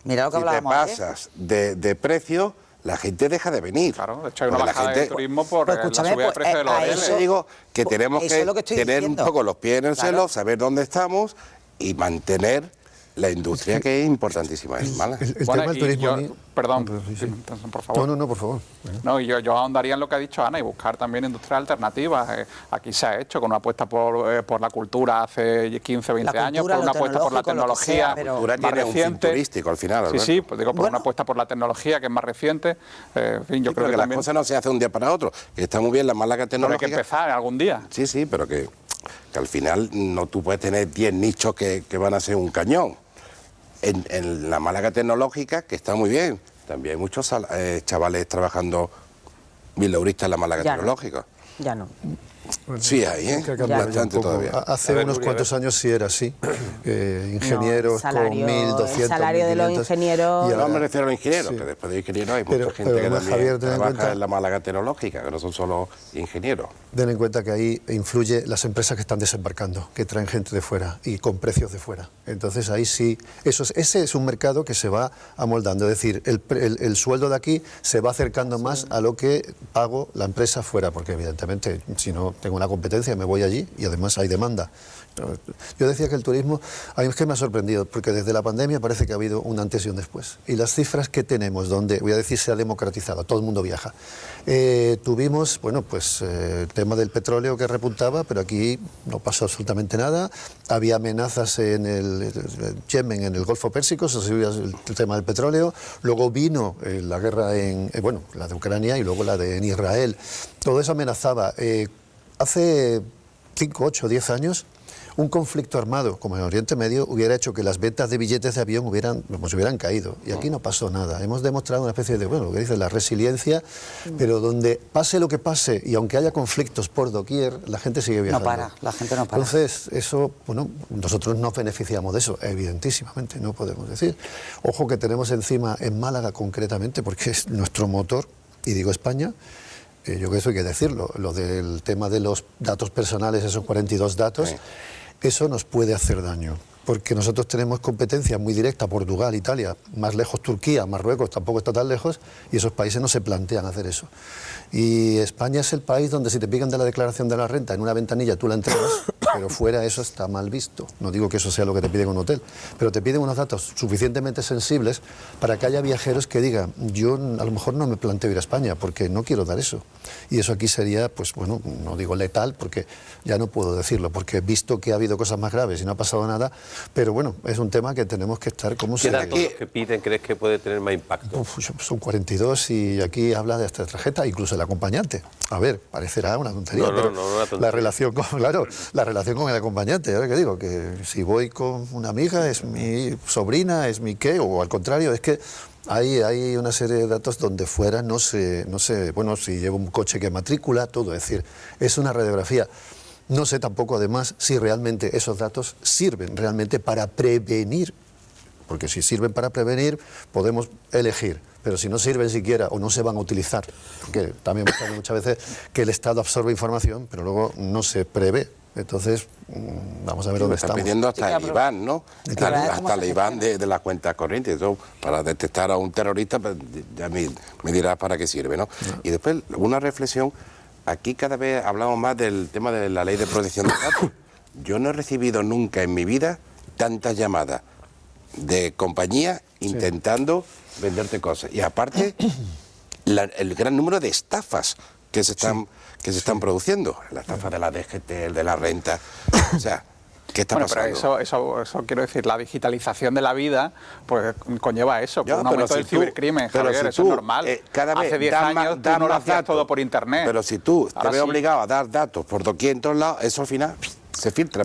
Mira lo que si te hablábamos pasas de precio, la gente deja de venir. Claro, de hecho hay una Porque bajada del turismo por Pues la escúchame, subida de pues, precio de los a Por hoteles. eso digo que tenemos eso es lo que que estoy tener diciendo. un poco los pies en el Claro. suelo, saber dónde estamos y mantener la industria que es importantísima en Málaga. El Bueno, tema del y turismo... yo- a mí- perdón, Sí, sí. por favor. No, por favor. No, y yo ahondaría en lo que ha dicho Ana y buscar también industrias alternativas. Aquí se ha hecho con una apuesta por la cultura hace 15 o 20 La años, cultura, por una lo apuesta por la tecnológico, lo que sea, tecnología pero- La cultura más tiene un fin reciente. turístico al final, Sí, Alberto. sí, pues digo, por Bueno. una apuesta por la tecnología que es más reciente. En fin, yo Sí, creo pero que que las también cosas no se hacen un día para otro. Que está muy bien la Málaga pero hay que tecnológica. empezar algún día. Sí, pero que al final no tú puedes tener 10 nichos que van a ser un cañón. En la Málaga tecnológica, que está muy bien, también hay muchos chavales trabajando mileuristas en la Málaga Ya no. tecnológica. Ya no. Sí, hay, ¿eh? Que ha cambiado ya un Bastante poco. todavía. Hace A ver, unos Nuria, cuantos años sí era así. Ingenieros No, con 1.200, el salario de los 1.500, ingenieros- y No ahora- me refiero a los ingenieros, Sí. que después de ingenieros hay Pero- mucha gente pero que además, también Javier, ten en trabaja cuenta- en la Málaga tecnológica, que no son solo ingenieros. Ten en cuenta que ahí influye las empresas que están desembarcando, que traen gente de fuera y con precios de fuera. Entonces ahí sí, ese es un mercado que se va amoldando. Es decir, el sueldo de aquí se va acercando más a lo que pago la empresa fuera, porque evidentemente si no tengo una competencia me voy allí y además hay demanda. Yo decía que el turismo, a mí es que me ha sorprendido, porque desde la pandemia parece que ha habido un antes y un después. Y las cifras que tenemos, donde, voy a decir, se ha democratizado, todo el mundo viaja. Tuvimos, bueno, pues el tema del petróleo que repuntaba, pero aquí no pasó absolutamente nada. Había amenazas en el Yemen, en el Golfo Pérsico, se subía el tema del petróleo. Luego vino la guerra bueno, la de Ucrania y luego la en Israel. Todo eso amenazaba. Hace 5, 8, 10 años, un conflicto armado como en Oriente Medio hubiera hecho que las ventas de billetes de avión hubieran caído. Y aquí no pasó nada. Hemos demostrado una especie de, bueno, lo que dice la resiliencia, pero donde pase lo que pase y aunque haya conflictos por doquier, la gente sigue viajando. No para, la gente no para. Entonces, eso, bueno, nosotros nos beneficiamos de eso, evidentísimamente, no podemos decir. Ojo que tenemos encima en Málaga concretamente, porque es nuestro motor, y digo España. Yo creo que eso hay que decirlo, lo del tema de los datos personales, esos 42 datos, Sí. Eso nos puede hacer daño, porque nosotros tenemos competencia muy directa, Portugal, Italia, más lejos Turquía, Marruecos tampoco está tan lejos, y esos países no se plantean hacer eso. Y España es el país donde si te pican de la declaración de la renta en una ventanilla tú la entregas, pero fuera eso está mal visto. No digo que eso sea lo que te piden en un hotel, pero te piden unos datos suficientemente sensibles para que haya viajeros que digan, yo a lo mejor no me planteo ir a España porque no quiero dar eso. Y eso aquí sería, pues bueno, no digo letal porque ya no puedo decirlo, porque he visto que ha habido cosas más graves y no ha pasado nada, pero bueno, es un tema que tenemos que estar como ¿Qué se... datos los que piden crees que puede tener más impacto? Son 42 y aquí habla de esta tarjeta, incluso el acompañante. A ver, parecerá una tontería, No, pero una tontería. la relación con relación con el acompañante, ahora que digo, que si voy con una amiga es mi sobrina, es mi qué, o al contrario, es que hay una serie de datos donde fuera no sé, bueno, si llevo un coche que matrícula, todo, es decir, es una radiografía. No sé tampoco, además, si realmente esos datos sirven realmente para prevenir, porque si sirven para prevenir, podemos elegir, pero si no sirven siquiera o no se van a utilizar, porque también pasa muchas veces que el Estado absorbe información, pero luego no se prevé. Entonces, vamos a ver dónde estamos. Está pidiendo hasta el IBAN, ¿no? Hasta el IBAN de la cuenta corriente. Eso, para detectar a un terrorista, pues, ya me dirás para qué sirve, ¿no? Y después, una reflexión. Aquí cada vez hablamos más del tema de la ley de protección de datos. Yo no he recibido nunca en mi vida tantas llamadas de compañías intentando venderte cosas. Y aparte, el gran número de estafas que se están produciendo. La estafa de la DGT, de la renta. O sea, ¿qué está pasando? Pero eso quiero decir, la digitalización de la vida pues conlleva eso, Ya, un aumento del cibercrimen, Javier, eso es normal. Hace 10 años tú no lo hacías todo por internet. Pero si tú te Ahora ves sí. obligado a dar datos por doquier en todos lados, eso al final se filtra.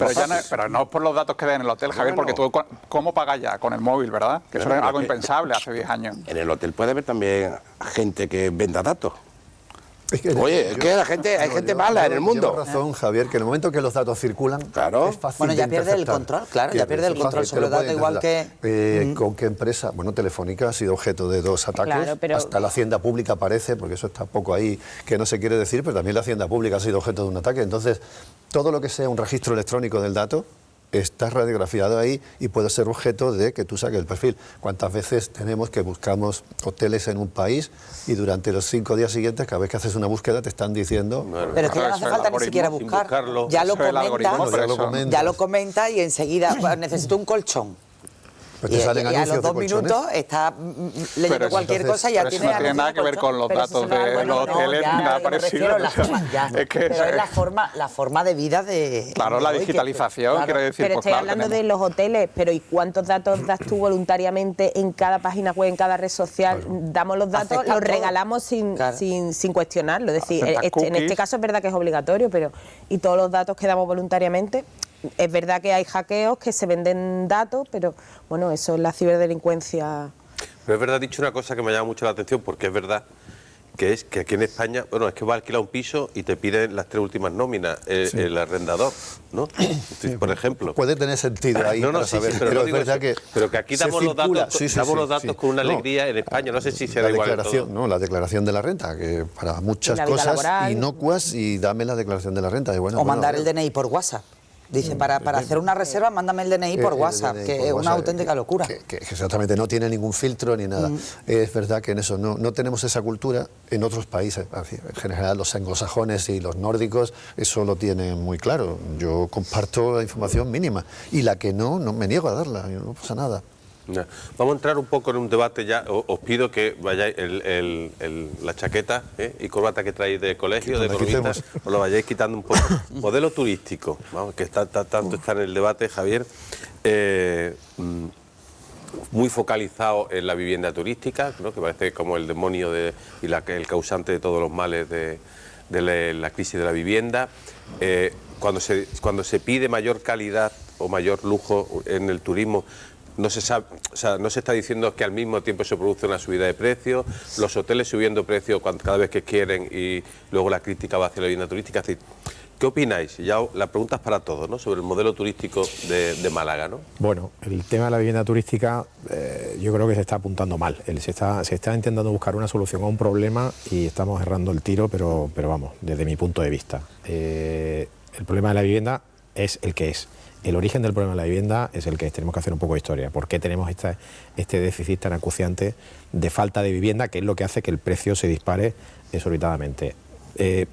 Pero no por los datos que den en el hotel, Javier, Bueno. porque tú, ¿cómo pagas ya? Con el móvil, ¿verdad? Que eso Bueno, era algo porque- impensable hace 10 años. En el hotel puede haber también gente que venda datos. Es que, Oye, es que hay gente mala en el mundo. Lleva razón, Javier, que en el momento que los datos circulan, Claro. es fácil Bueno, ya de pierde el interceptar. control, claro, ya pierde el es control fácil, sobre te el lo dato, pueden igual interceptar. ¿Con qué empresa? Bueno, Telefónica ha sido objeto de 2 ataques. Claro, pero- Hasta la Hacienda Pública parece, porque eso está poco ahí, que no se quiere decir, pero también la Hacienda Pública ha sido objeto de un ataque. Entonces, todo lo que sea un registro electrónico del dato está radiografiado ahí y puede ser objeto de que tú saques el perfil. ¿Cuántas veces tenemos que buscamos hoteles en un país y durante los 5 días siguientes, cada vez que haces una búsqueda, te están diciendo... Pero es que ya no Claro, hace eso, el falta ni algoritmo, siquiera sin buscar. buscarlo. Ya lo Eso es el algoritmo, comenta, por ya lo eso. comentas. ya lo comenta y enseguida "Bueno, necesito un colchón". Pues Y, te salen y a anuncios los de 2 colchones. minutos está leyendo eso- cualquier entonces- cosa y ya pero eso tiene no tiene anuncios nada de que ver colchón. con los Pero eso datos son algo- de bueno, los no, hoteles, ya, ni nada me parecido. refiero a la O sea, forma, ya. es que, Pero es la forma de vida de... claro, la de hoy que- digitalización, claro. quiero decir, Pero pues estoy claro, hablando de tenemos- los hoteles, pero ¿y cuántos datos das tú voluntariamente en cada página web, en cada red social? Damos los datos, Acepta los todo. regalamos sin, Claro. sin cuestionarlo. Es decir, Acepta en este cookies. caso es verdad que es obligatorio, pero y todos los datos que damos voluntariamente, es verdad que hay hackeos que se venden datos, pero bueno, eso es la ciberdelincuencia. Pero es verdad, dicho una cosa que me llama mucho la atención, porque es verdad que es que aquí en España, bueno, es que va a alquilar un piso y te piden las 3 últimas nóminas, el arrendador, ¿no? Por ejemplo. Puede tener sentido ahí No, no, para sí, saber, sí, pero, pero no es digo verdad eso. que Pero que aquí se damos los circula. datos, Sí, sí, damos sí, los datos sí. con una No, alegría en España. No sé si será la igual en declaración, todo. no, la declaración de la renta, que para muchas La vida cosas laboral. inocuas, y dame la declaración de la renta. Y bueno, O mandar bueno, el DNI por WhatsApp. Dice, para hacer una reserva, mándame el DNI por el WhatsApp, DNI que por es una WhatsApp, auténtica locura. Que exactamente no tiene ningún filtro ni nada. Es verdad que en eso no tenemos esa cultura en otros países. En general, los anglosajones y los nórdicos eso lo tienen muy claro. Yo comparto la información mínima y la que no me niego a darla, no pasa nada. Ya. Vamos a entrar un poco en un debate ya. Os pido que vayáis la chaqueta y corbata que traéis de colegio, de nos la economistas, quitemos. os lo vayáis quitando un poco. Modelo turístico, vamos, que tanto está en el debate, Javier. Muy focalizado en la vivienda turística, ¿no? Que parece como el demonio el causante de todos los males de la crisis de la vivienda. Cuando se pide mayor calidad o mayor lujo en el turismo, no se sabe, o sea, no se está diciendo que al mismo tiempo se produce una subida de precios, los hoteles subiendo precios cada vez que quieren y luego la crítica va hacia la vivienda turística. Es decir, ¿qué opináis? Ya la pregunta es para todos, ¿no? Sobre el modelo turístico de Málaga, ¿no? Bueno, el tema de la vivienda turística yo creo que se está apuntando mal. Se está intentando buscar una solución a un problema y estamos errando el tiro, pero vamos, desde mi punto de vista. El problema de la vivienda es el que es. El origen del problema de la vivienda es el que es. Tenemos que hacer un poco de historia. ¿Por qué tenemos este déficit tan acuciante de falta de vivienda, que es lo que hace que el precio se dispare exorbitadamente?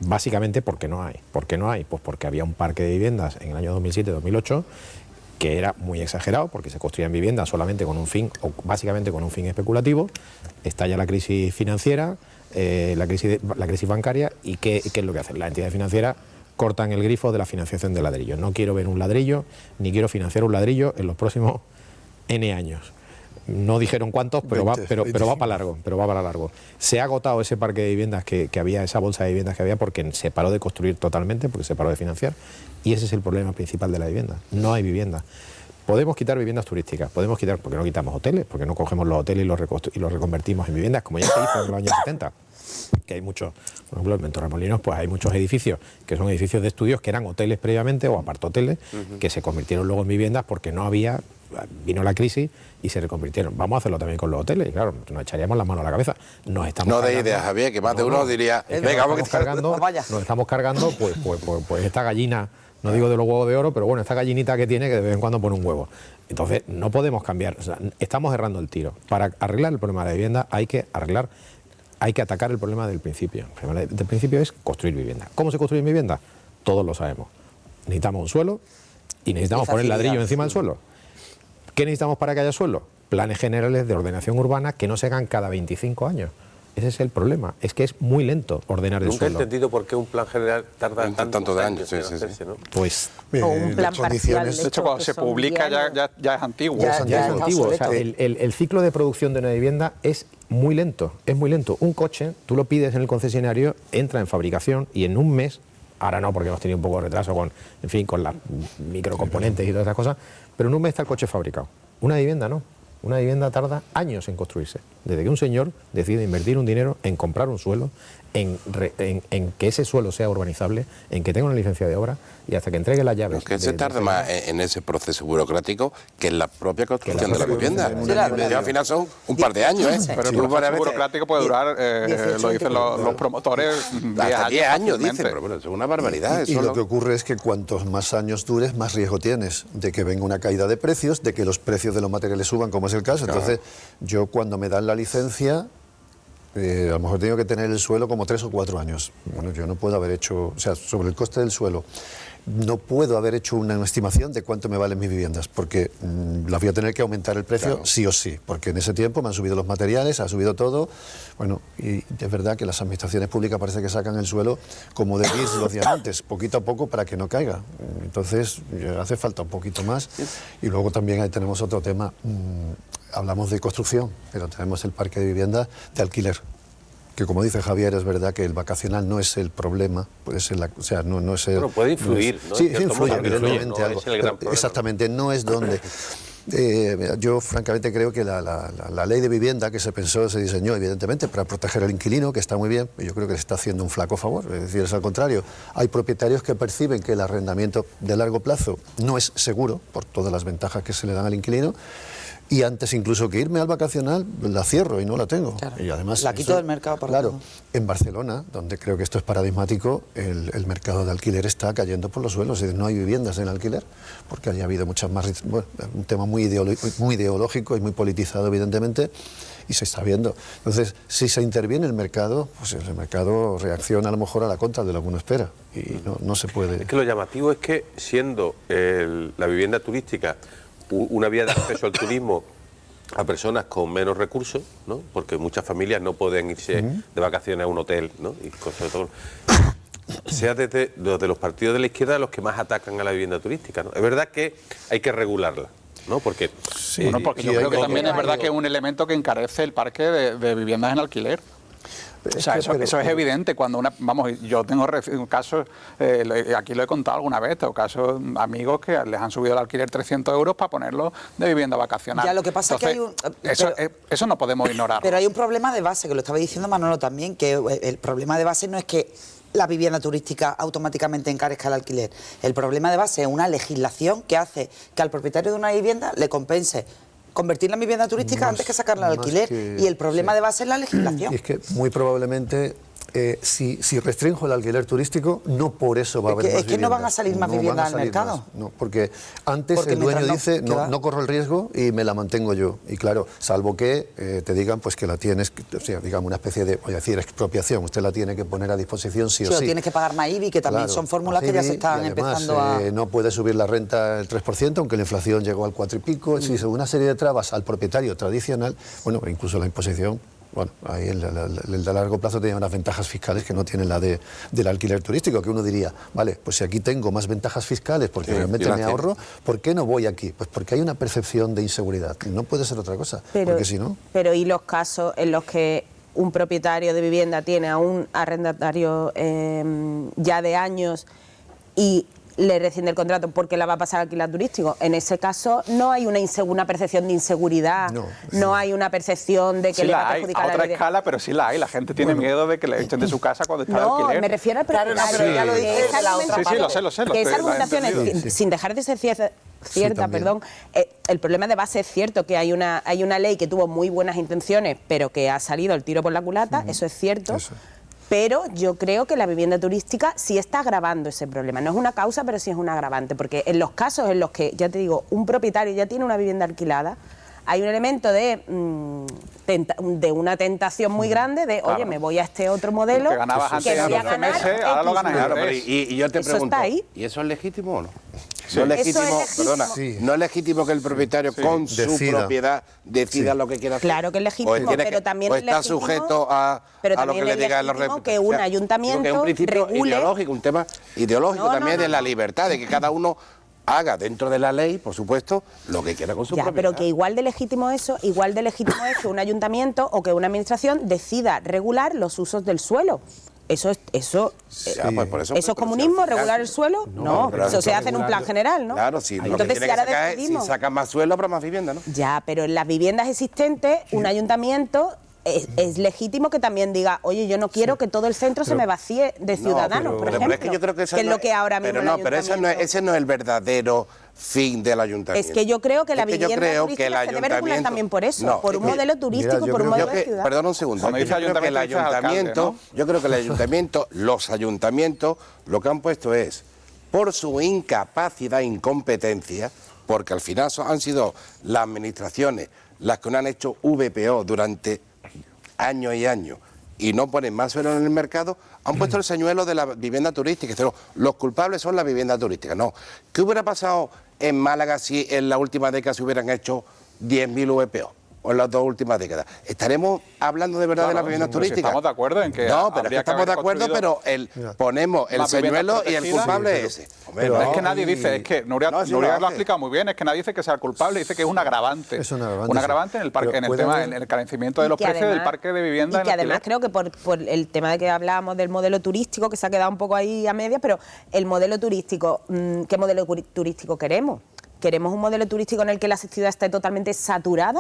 Básicamente porque no hay. ¿Por qué no hay? Pues porque había un parque de viviendas en el año 2007-2008 que era muy exagerado, porque se construían viviendas solamente con un fin, o básicamente con un fin especulativo. Estalla la crisis financiera, la crisis bancaria, y ¿qué es lo que hacen? Las entidades financieras cortan el grifo de la financiación de ladrillo. No quiero ver un ladrillo, ni quiero financiar un ladrillo en los próximos N años. No dijeron cuántos, pero 20, va para largo, Se ha agotado ese parque de viviendas que había, esa bolsa de viviendas que había, porque se paró de construir totalmente, porque se paró de financiar, y ese es el problema principal de la vivienda. No hay vivienda. Podemos quitar viviendas turísticas, podemos quitar, porque no quitamos hoteles, porque no cogemos los hoteles y los reconvertimos en viviendas, como ya se hizo en los años 70. Que hay muchos, por ejemplo, en Torremolinos, pues hay muchos edificios que son edificios de estudios que eran hoteles previamente o apartoteles, que se convirtieron luego en viviendas porque no había, vino la crisis y se reconvirtieron. Vamos a hacerlo también con los hoteles, y claro, nos echaríamos la mano a la cabeza. Nos estamos no cargando, de idea, Javier, que más de uno diría, venga, vamos a quitar. nos estamos cargando pues esta gallina, no digo de los huevos de oro, pero bueno, esta gallinita que tiene, que de vez en cuando pone un huevo. Entonces, no podemos cambiar, o sea, estamos errando el tiro. Para arreglar el problema de la vivienda hay que atacar el problema del principio. El problema del principio es construir vivienda. ¿Cómo se construye vivienda? Todos lo sabemos. Necesitamos un suelo y necesitamos poner ladrillo encima del suelo. ¿Qué necesitamos para que haya suelo? Planes generales de ordenación urbana que no se hagan cada 25 años. Ese es el problema. Es que es muy lento ordenar el suelo. Nunca he entendido por qué un plan general tarda tantos años en hacerse, ¿no? Pues... O un plan parcial. De hecho, cuando se publica ya es antiguo. Ya es antiguo. O sea, el ciclo de producción de una vivienda es muy lento, es muy lento. Un coche, tú lo pides en el concesionario, entra en fabricación y en un mes, ahora no porque hemos tenido un poco de retraso con las microcomponentes y todas esas cosas, pero en un mes está el coche fabricado. Una vivienda no. Una vivienda tarda años en construirse. Desde que un señor decide invertir un dinero en comprar un suelo, en que ese suelo sea urbanizable, en que tenga una licencia de obra y hasta que entregue las llaves. Que se tarda más en ese proceso burocrático que en la propia construcción de la vivienda. Al final son un par de años, ¿eh? Pero el proceso burocrático puede durar, lo dicen los promotores, 10 años, dicen, pero bueno, es una barbaridad. Y lo que ocurre es que cuantos más años dures, más riesgo tienes de que venga una caída de precios, de que los precios de los materiales suban, como es el caso. Claro. Entonces, yo cuando me dan la licencia, a lo mejor tengo que tener el suelo como 3 o 4 años. Bueno, yo no puedo haber hecho, o sea, sobre el coste del suelo, no puedo haber hecho una estimación de cuánto me valen mis viviendas, porque las voy a tener que aumentar el precio, claro, sí o sí, porque en ese tiempo me han subido los materiales, ha subido todo. Bueno, y es verdad que las administraciones públicas parece que sacan el suelo como de los diamantes, poquito a poco para que no caiga. Entonces, hace falta un poquito más. Y luego también ahí tenemos otro tema. Hablamos de construcción, pero tenemos el parque de vivienda de alquiler, que como dice Javier, es verdad que el vacacional no es el problema, puede ser no es el... Bueno, puede influir, ¿no? Sí, influye, evidentemente, no algo. es el gran problema. Exactamente, no es donde... yo francamente creo que la ley de vivienda que se pensó, se diseñó evidentemente para proteger al inquilino, que está muy bien, yo creo que le está haciendo un flaco favor, es decir, es al contrario. Hay propietarios que perciben que el arrendamiento de largo plazo no es seguro por todas las ventajas que se le dan al inquilino, y antes incluso que irme al vacacional la cierro y no la tengo. Claro. Y además la quito del mercado. Claro, en Barcelona, donde creo que esto es paradigmático, el mercado de alquiler está cayendo por los suelos, es decir, no hay viviendas en alquiler, porque haya habido muchas más, bueno, un tema muy ideológico y muy politizado evidentemente, y se está viendo. Entonces, si se interviene el mercado, pues el mercado reacciona a lo mejor a la contra de lo que uno espera, y no se puede... Es que lo llamativo es que siendo la vivienda turística una vía de acceso al turismo a personas con menos recursos, ¿no? Porque muchas familias no pueden irse de vacaciones a un hotel, ¿no? Y cosas de todo. Sea desde los partidos de la izquierda los que más atacan a la vivienda turística, ¿no? Es verdad que hay que regularla, ¿no? Porque, sí, bueno, porque yo creo que también es verdad que es un elemento que encarece el parque de viviendas en alquiler. O sea, eso es evidente cuando yo tengo casos, aquí lo he contado alguna vez, tengo casos amigos que les han subido el alquiler 300 euros para ponerlo de vivienda vacacional. Ya, lo que pasa es que hay eso no podemos ignorar. Pero hay un problema de base, que lo estaba diciendo Manolo también, que el problema de base no es que la vivienda turística automáticamente encarezca el alquiler. El problema de base es una legislación que hace que al propietario de una vivienda le compense convertirla en vivienda turística antes que sacarla al alquiler. Y el problema de base es la legislación. Y es que muy probablemente, si restringo el alquiler turístico, no por eso va a haber más viviendas. Es que no van a salir más viviendas al mercado. No, porque antes el dueño dice, no corro el riesgo y me la mantengo yo. Y claro, salvo que te digan pues que la tienes, o sea, digamos una especie de, voy a decir, expropiación. Usted la tiene que poner a disposición sí o sí. O tienes que pagar más IBI, que también son fórmulas que ya se están además, empezando a... no puede subir la renta el 3%, aunque la inflación llegó al 4 y pico. Es decir, una serie de trabas al propietario tradicional, bueno, incluso la imposición bueno, ahí el de largo plazo tiene unas ventajas fiscales que no tiene la del alquiler turístico, que uno diría, vale, pues si aquí tengo más ventajas fiscales porque realmente me ahorro, ¿por qué no voy aquí? Pues porque hay una percepción de inseguridad, no puede ser otra cosa, porque si no... Pero ¿y los casos en los que un propietario de vivienda tiene a un arrendatario ya de años y le rescinde el contrato porque la va a pasar al alquiler turístico? En ese caso no hay una percepción de inseguridad, no hay una percepción de que sí le va la a hay, perjudicar a otra la vida. escala, pero sí la hay. La gente tiene miedo de que le echen de su casa cuando está de No, alquiler. me refiero al Claro, no, pero ella lo dice esa de la otra argumentación- parte. Sí, lo sé, que lo esa estoy- la he argumentación, entendido. sin dejar de ser cierta, también. perdón, el problema de base es cierto que hay una ley que tuvo muy buenas intenciones, pero que ha salido el tiro por la culata, eso es cierto. Eso. Pero yo creo que la vivienda turística sí está agravando ese problema. No es una causa, pero sí es un agravante. Porque en los casos en los que, ya te digo, un propietario ya tiene una vivienda alquilada, hay un elemento de una tentación muy grande de, oye, me voy a este otro modelo Que ganabas que antes voy a 12 ganar meses, ahora lo X. ganas en Claro, pero 3. y yo te Eso pregunto, está ahí. ¿y eso es legítimo o no? Sí. No es Eso legítimo, es legítimo. perdona, Sí. no es legítimo que el propietario con su Decida. propiedad decida lo que quiera hacer. Claro que es legítimo, O él tiene pero también o es está legítimo- sujeto a pero lo que también le es digan los legítimo representantes. que un O sea, ayuntamiento digo que es un principio regule- ideológico, un tema ideológico No, también no, de la no. libertad, de que cada uno haga dentro de la ley, por supuesto, lo que quiera con su Ya, propiedad. pero que igual de legítimo es que un ayuntamiento o que una administración decida regular los usos del suelo. Eso es Ya, pues por eso, ¿Eso es pero comunismo, si al final- regular el suelo? No, pero eso se eso hace en un plan general, ¿no? Claro, sí. Lo que Entonces, tiene si ahora que sacar es, si decidimos... sacan más suelo, habrá más vivienda, ¿no? Ya, pero en las viviendas existentes, un ayuntamiento es legítimo que también diga, oye, yo no quiero que todo el centro se me vacíe de ciudadanos, por ejemplo. Pero es que yo creo que eso es no lo que ahora mismo pero el pero ese ayuntamiento- no es el verdadero fin del ayuntamiento. Es que yo creo que la Es que yo vivienda creo turística que el se debe regular ayuntamiento- también por eso, No, por un modelo turístico, mira, yo por un creo modelo Yo de que, ciudad. perdón un segundo, Cuando yo dice creo que el ayuntamiento, dice ayuntamiento, alcalde, yo creo que el ayuntamiento, los ayuntamientos, lo que han puesto es, por su incapacidad e incompetencia, porque al final han sido las administraciones las que no han hecho VPO durante años y años y no ponen más suelo en el mercado, han puesto el señuelo de la vivienda turística. Pero los culpables son la vivienda turística. No. ¿Qué hubiera pasado en Málaga si en la última década se hubieran hecho 10.000 VPO? O en las 2 últimas décadas. ¿Estaremos hablando de verdad de las viviendas si turísticas? estamos de acuerdo en que no, pero es que habría que estamos de haber acuerdo, pero construido ponemos el más viviendas señuelo y el protegidas. culpable Sí, es ese. Hombre, Pero no, es que nadie y- dice, es que Nuria, No, sí Nuria lo lo ha hace. explicado muy bien, es que nadie dice que sea el culpable, dice que es un agravante. Es un agravante, Un sí. agravante en el parque, Pero en el puede tema, haber- en el encarecimiento de los que precios del además- parque de vivienda. Y en que además alquiler. creo que por el tema de que hablábamos del modelo turístico, que se ha quedado un poco ahí a medias, pero el modelo turístico, ¿qué modelo turístico queremos? ¿Queremos un modelo turístico en el que la ciudad esté totalmente saturada,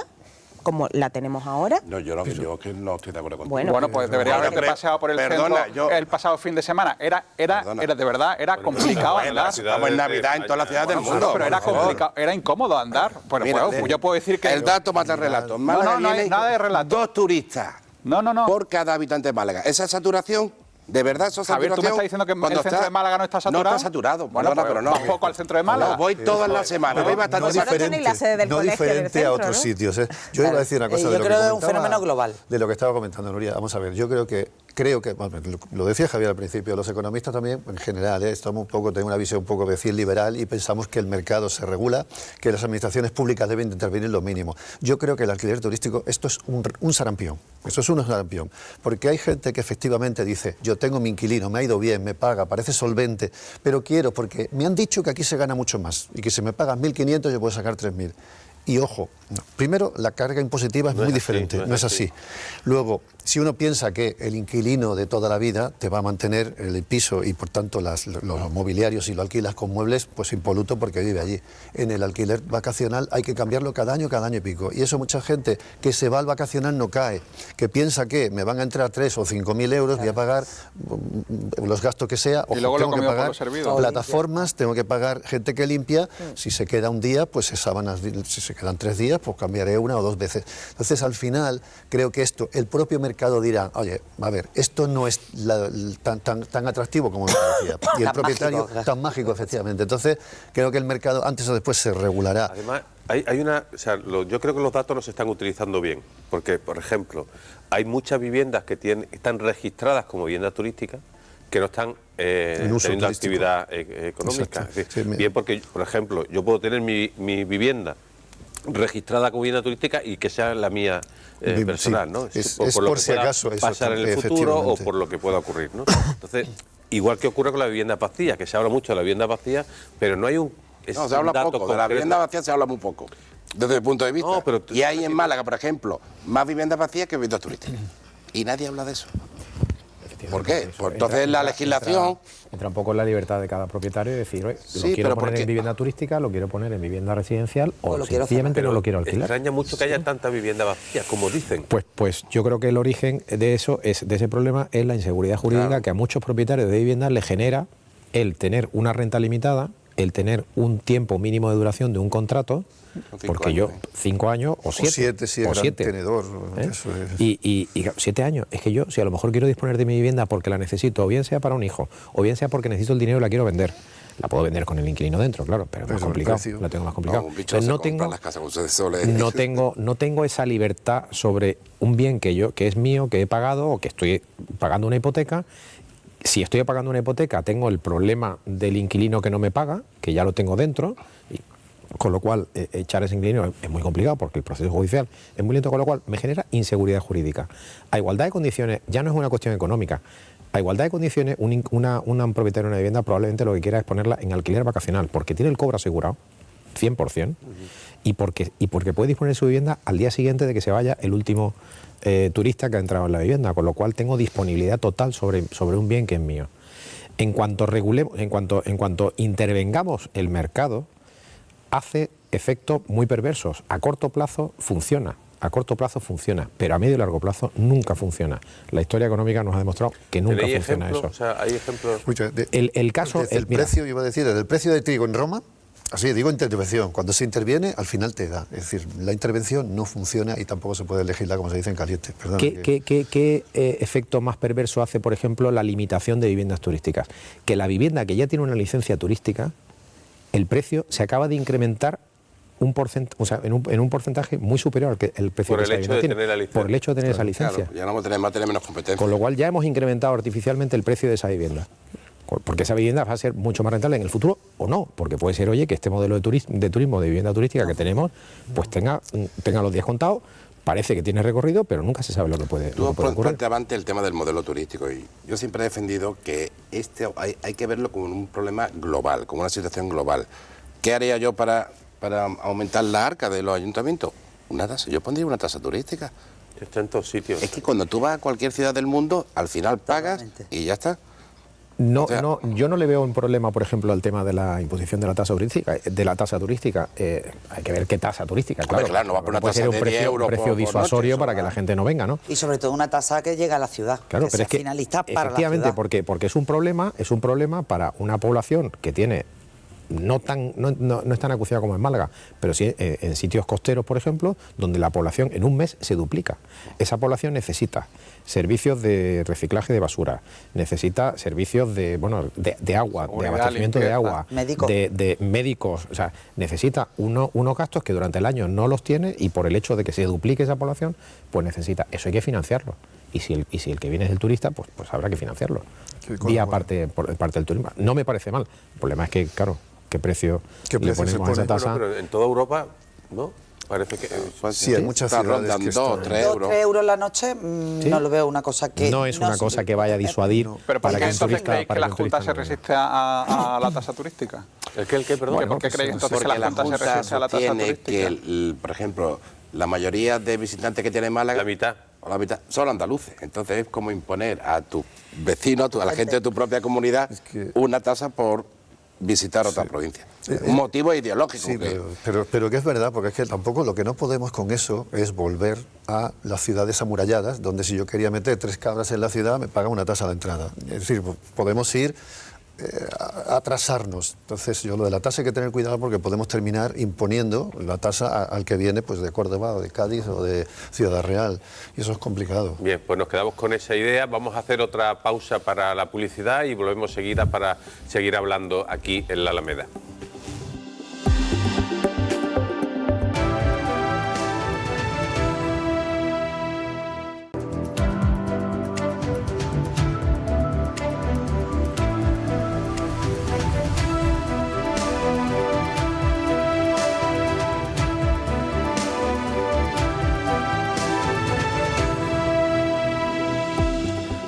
como la tenemos ahora? No, yo que no estoy de acuerdo contigo. Bueno, Pues debería Bueno, haberte creo- paseado por el perdona, centro yo- el pasado fin de semana. Era de verdad, era complicado en la andar. ciudad Estamos en de Navidad en todas las ciudades del Bueno, mundo. pero era por favor. complicado, era incómodo andar. Bueno, Mira, pues, yo puedo decir que el dato mata el relato. En No, Málaga no hay vienen nada de relato. 2 turistas No. por cada habitante de Málaga. Esa saturación, de verdad, esa Javier, saturación... ¿tú me estás diciendo que cuando el centro de Málaga no está saturado? No está saturado, Bueno, perdona, pues, pero no. vas poco al centro de Málaga. No, voy todas las semanas, voy bastante. Vosotros tenéis la sede del no colegio del diferente centro, a otros ¿no? sitios. Yo iba a decir una cosa Yo de lo creo que es un comentaba- fenómeno global. De lo que estaba comentando Nuria. Vamos a ver, yo creo que bueno, lo decía Javier al principio, los economistas también, en general, estamos tenemos una visión un poco decir liberal y pensamos que el mercado se regula, que las administraciones públicas deben de intervenir lo mínimo. Yo creo que el alquiler turístico, esto es un sarampión, esto es un sarampión, porque hay gente que efectivamente dice, yo tengo mi inquilino, me ha ido bien, me paga, parece solvente, pero quiero, porque me han dicho que aquí se gana mucho más y que si me pagas 1.500 yo puedo sacar 3.000. Y ojo, primero, la carga impositiva es muy diferente, no es así. Luego, si uno piensa que el inquilino de toda la vida te va a mantener el piso y por tanto los mobiliarios, si lo alquilas con muebles, pues impoluto porque vive allí. En el alquiler vacacional hay que cambiarlo cada año y pico. Y eso mucha gente que se va al vacacional no cae, que piensa que me van a entrar 3 o 5.000 euros, voy a pagar los gastos que sea, Y luego lo tengo que comido por pagar lo servido. plataformas, tengo que pagar gente que limpia, si se queda un día, pues sábanas, si se quedan 3 días, pues cambiaré 1 o 2 veces. Entonces, al final, creo que esto, el propio mercado dirá, oye, a ver, esto no es tan atractivo como me parecía. Y el Tan propietario, mágico, claro. tan mágico, efectivamente. Entonces, creo que el mercado, antes o después, se regulará. Además, hay una, o sea, yo creo que los datos no se están utilizando bien, porque, por ejemplo, hay muchas viviendas que están registradas como viviendas turísticas que no están En uso teniendo turístico. actividad económica. Exacto. Es decir, Sí, bien porque, por ejemplo, yo puedo tener mi vivienda registrada como vivienda turística y que sea la mía personal, ¿no? Es lo por que si pueda acaso, eso pasar en el futuro o efectivamente. por lo que pueda ocurrir, ¿no? Entonces, igual que ocurre con la vivienda vacía, que se habla mucho de la vivienda vacía, pero no hay un No, se habla dato poco, de la concreto. vivienda vacía se habla muy poco, desde mi punto de vista. No, pero y hay en Málaga, por ejemplo, más viviendas vacías que viviendas turísticas. Y nadie habla de eso. ¿Por qué? Pues entonces la legislación... Entra un poco en la libertad de cada propietario y decir, oye, Sí, lo quiero pero poner porque- en vivienda turística, lo quiero poner en vivienda residencial O o lo quiero sencillamente Pero no lo quiero alquilar. extraña mucho que haya tanta vivienda vacía, como dicen. Pues yo creo que el origen de eso, de ese problema, es la inseguridad jurídica Claro. que a muchos propietarios de viviendas le genera el tener una renta limitada, el tener un tiempo mínimo de duración de un contrato, Con 5 porque años, yo, ¿eh? 5 años o 7. 7, sí, gran tenedor, eso es. Y 7 años, es que yo, si a lo mejor quiero disponer de mi vivienda porque la necesito, o bien sea para un hijo, o bien sea porque necesito el dinero y la quiero vender. La puedo vender con el inquilino dentro, claro, pero es Pero más el complicado, precio- la tengo más complicado. No, un bicho Entonces, se no compra tengo, las casas con ustedes soles. no tengo esa libertad sobre un bien que es mío, que he pagado o que estoy pagando una hipoteca. Si estoy pagando una hipoteca, tengo el problema del inquilino que no me paga, que ya lo tengo dentro, y con lo cual echar ese inquilino es muy complicado porque el proceso judicial es muy lento, con lo cual me genera inseguridad jurídica. A igualdad de condiciones, ya no es una cuestión económica, a igualdad de condiciones, un propietario de una vivienda probablemente lo que quiera es ponerla en alquiler vacacional, porque tiene el cobro asegurado, 100%, y porque puede disponer de su vivienda al día siguiente de que se vaya el último turista que ha entrado en la vivienda, con lo cual tengo disponibilidad total sobre un bien que es mío. En cuanto regulemos, en cuanto intervengamos el mercado, hace efectos muy perversos. A corto plazo funciona, pero a medio y largo plazo nunca funciona. La historia económica nos ha demostrado que nunca ¿Tenéis funciona ejemplos? eso. O sea, hay ejemplos. Escucha, El caso desde el mira, precio, iba a decir, desde el precio de trigo en Roma, así digo intervención, cuando se interviene al final te da. Es decir, la intervención no funciona y tampoco se puede legislar como se dice en caliente. Perdona, ¿Qué efecto más perverso hace, por ejemplo, la limitación de viviendas turísticas? Que la vivienda que ya tiene una licencia turística, el precio se acaba de incrementar en un porcentaje muy superior al que el precio Por que el esa hecho de vivienda tener la tiene, licencia. por el hecho de tener esa licencia. Claro, ya no va a tener menos competencia. Con lo cual ya hemos incrementado artificialmente el precio de esa vivienda. Porque esa vivienda va a ser mucho más rentable en el futuro o no, porque puede ser, oye, que este modelo de turismo, de vivienda turística que tenemos, pues tenga los días contados, parece que tiene recorrido, pero nunca se sabe lo que puede Tú ocurrir. planteabas el tema del modelo turístico y yo siempre he defendido que hay que verlo como un problema global, como una situación global. ¿Qué haría yo para aumentar la arca de los ayuntamientos? Una tasa. Yo pondría una tasa turística. Está en todos sitios. Es que cuando tú vas a cualquier ciudad del mundo, al final pagas Totalmente. y ya está. No, O sea- yo no le veo un problema, por ejemplo, al tema de la imposición de la tasa turística. Hay que ver qué tasa turística, Hombre, claro. claro, no va a poner una puede tasa ser de un 10 euros un precio por disuasorio noche, para eso que va. la gente no venga, ¿no? Y sobre todo una tasa que llega a la ciudad, Claro, que pero sea es que finalista para la efectivamente, ciudad. porque es un problema para una población que tiene no es tan acuciada como en Málaga, pero sí en sitios costeros, por ejemplo, donde la población en un mes se duplica. Esa población necesita servicios de reciclaje de basura, necesita servicios de agua, de Seguridad, abastecimiento de limpieza. agua, Médicos. de médicos, o sea, necesita unos gastos que durante el año no los tiene y por el hecho de que se duplique esa población, pues necesita. Eso hay que financiarlo. Y si el que viene es el turista, pues habrá que financiarlo. Sí, con Vía lo cual- parte del turismo. No me parece mal. El problema es que, claro, ¿qué precio ¿Qué le precio se ponemos a esa pone? tasa? Bueno, pero en toda Europa, ¿no? Parece que... Pues Sí, hay muchas está ciudades rondando que 2, están- 3 2 euros. 3 euros la noche, Sí. no lo veo una cosa que... No es una cosa que vaya a disuadir Pero ¿por para qué que un entonces turista... creéis que para la un turista Junta se no venga. resiste a la tasa turística? ¿El qué, perdón? ¿Por qué pues, creéis entonces que Porque la Junta se resiste a la tasa sostiene turística? que, por ejemplo, la mayoría de visitantes que tiene Málaga... La mitad. O la mitad son andaluces. Entonces es como imponer a tus vecinos, a la gente de tu propia comunidad, que- una tasa por visitar otra provincia. Un motivo ideológico. Sí, que- pero que es verdad, porque es que tampoco lo que no podemos con eso es volver a las ciudades amuralladas, donde si yo quería meter 3 cabras en la ciudad me paga una tasa de entrada. Es decir, podemos ir a atrasarnos. Entonces yo lo de la tasa hay que tener cuidado porque podemos terminar imponiendo la tasa al que viene pues de Córdoba o de Cádiz o de Ciudad Real y eso es complicado. Bien, pues nos quedamos con esa idea. Vamos a hacer otra pausa para la publicidad y volvemos seguida para seguir hablando aquí en la Alameda.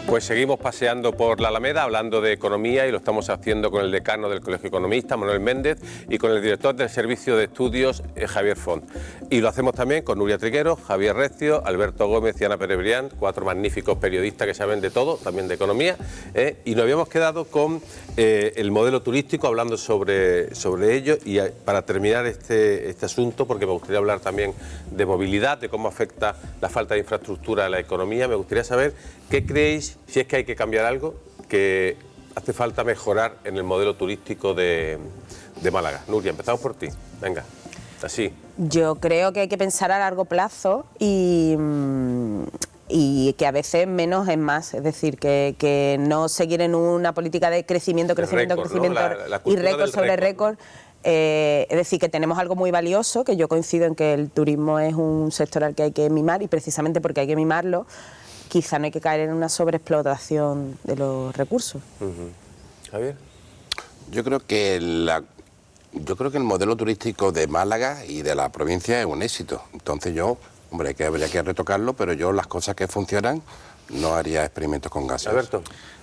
Pues seguimos paseando por la Alameda hablando de economía y lo estamos haciendo con el decano del Colegio de Economistas, Manuel Méndez, y con el director del Servicio de Estudios, Javier Font. Y lo hacemos también con Nuria Trigueros, Javier Recio, Alberto Gómez y Ana Pérez Brián, 4 magníficos periodistas que saben de todo, también de economía. Y nos habíamos quedado con el modelo turístico, hablando sobre ello. Y para terminar este asunto, porque me gustaría hablar también de movilidad, de cómo afecta la falta de infraestructura a la economía, me gustaría saber qué creéis, si es que hay que cambiar algo, que hace falta mejorar en el modelo turístico de Málaga. Nuria, empezamos por ti. Venga, así. Yo creo que hay que pensar a largo plazo y que a veces menos es más. Es decir, que no seguir en una política de crecimiento ¿no? La y récord sobre récord. Es decir, que tenemos algo muy valioso, que yo coincido en que el turismo es un sector al que hay que mimar, y precisamente porque hay que mimarlo, quizá no hay que caer en una sobreexplotación de los recursos. Javier. Yo creo que el modelo turístico de Málaga y de la provincia es un éxito. Entonces hombre, habría que retocarlo, pero yo las cosas que funcionan no haría experimentos con gases. Alberto.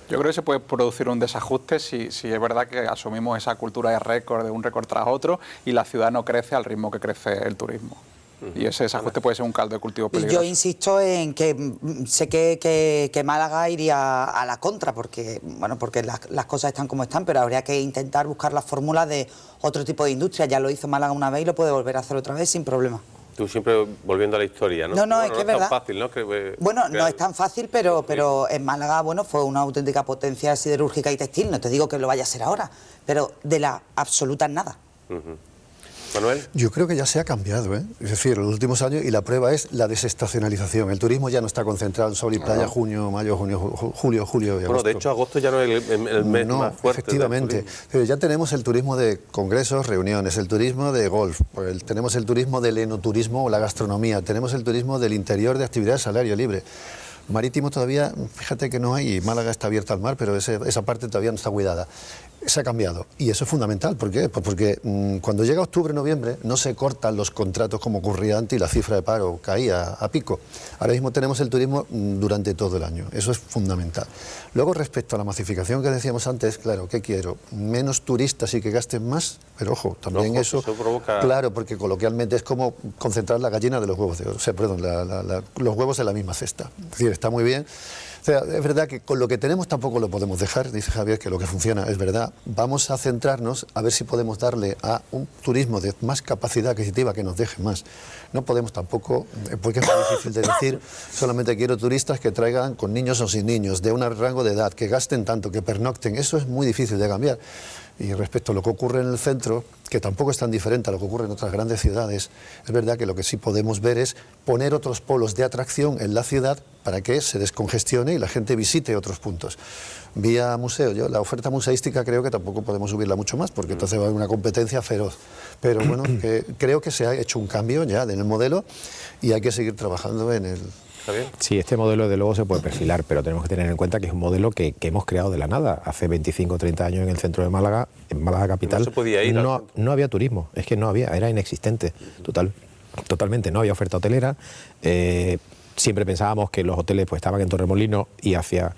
Yo creo que se puede producir un desajuste si es verdad que asumimos esa cultura de récord, de un récord tras otro, y la ciudad no crece al ritmo que crece el turismo. Y ese desajuste puede ser un caldo de cultivo peligroso. Yo insisto en que sé que Málaga iría a la contra, porque las cosas están como están, pero habría que intentar buscar la fórmula de otro tipo de industria. Ya lo hizo Málaga una vez y lo puede volver a hacer otra vez sin problema. Tú siempre volviendo a la historia, ¿no? No, es que es verdad. Tan fácil, ¿no? No es tan fácil, pero en Málaga, fue una auténtica potencia siderúrgica y textil. No te digo que lo vaya a ser ahora, pero de la absoluta nada. Manuel. Yo creo que ya se ha cambiado, ¿eh? Es decir, en los últimos años, y la prueba es la desestacionalización. El turismo ya no está concentrado en sol y playa, junio, mayo, junio, julio y agosto. Bueno, de hecho, agosto ya no es el mes más fuerte. Efectivamente. Pero ya tenemos el turismo de congresos, reuniones, el turismo de golf, tenemos el turismo del enoturismo o la gastronomía, tenemos el turismo del interior de actividades salario libre. Marítimo todavía, fíjate que no hay, Málaga está abierta al mar, pero esa parte todavía no está cuidada. Se ha cambiado y eso es fundamental. ¿Por qué? Pues porque cuando llega octubre, noviembre, no se cortan los contratos como ocurría antes y la cifra de paro caía a pico. Ahora mismo tenemos el turismo durante todo el año, eso es fundamental. Luego, respecto a la masificación que decíamos antes, claro, ¿qué quiero? Menos turistas y que gasten más, pero ojo, también eso provoca... Claro, porque coloquialmente es como concentrar la gallina de los huevos de oro, los huevos en la misma cesta. Es decir, está muy bien. O sea, es verdad que con lo que tenemos tampoco lo podemos dejar, dice Javier, que lo que funciona es verdad. Vamos a centrarnos a ver si podemos darle a un turismo de más capacidad adquisitiva que nos deje más. No podemos tampoco, porque es muy difícil de decir, solamente quiero turistas que traigan con niños o sin niños, de un rango de edad, que gasten tanto, que pernocten. Eso es muy difícil de cambiar. Y respecto a lo que ocurre en el centro, que tampoco es tan diferente a lo que ocurre en otras grandes ciudades, es verdad que lo que sí podemos ver es poner otros polos de atracción en la ciudad para que se descongestione y la gente visite otros puntos. Vía museo, la oferta museística creo que tampoco podemos subirla mucho más, porque entonces va a haber una competencia feroz. Pero bueno, creo que se ha hecho un cambio ya en el modelo y hay que seguir trabajando en el... ¿Javier? Sí, este modelo de luego se puede perfilar, pero tenemos que tener en cuenta que es un modelo que hemos creado de la nada. Hace 25 o 30 años en el centro de Málaga, en Málaga capital, no se podía ir, no había turismo, es que no había, era inexistente, totalmente, no había oferta hotelera. Siempre pensábamos que los hoteles pues estaban en Torremolinos y hacia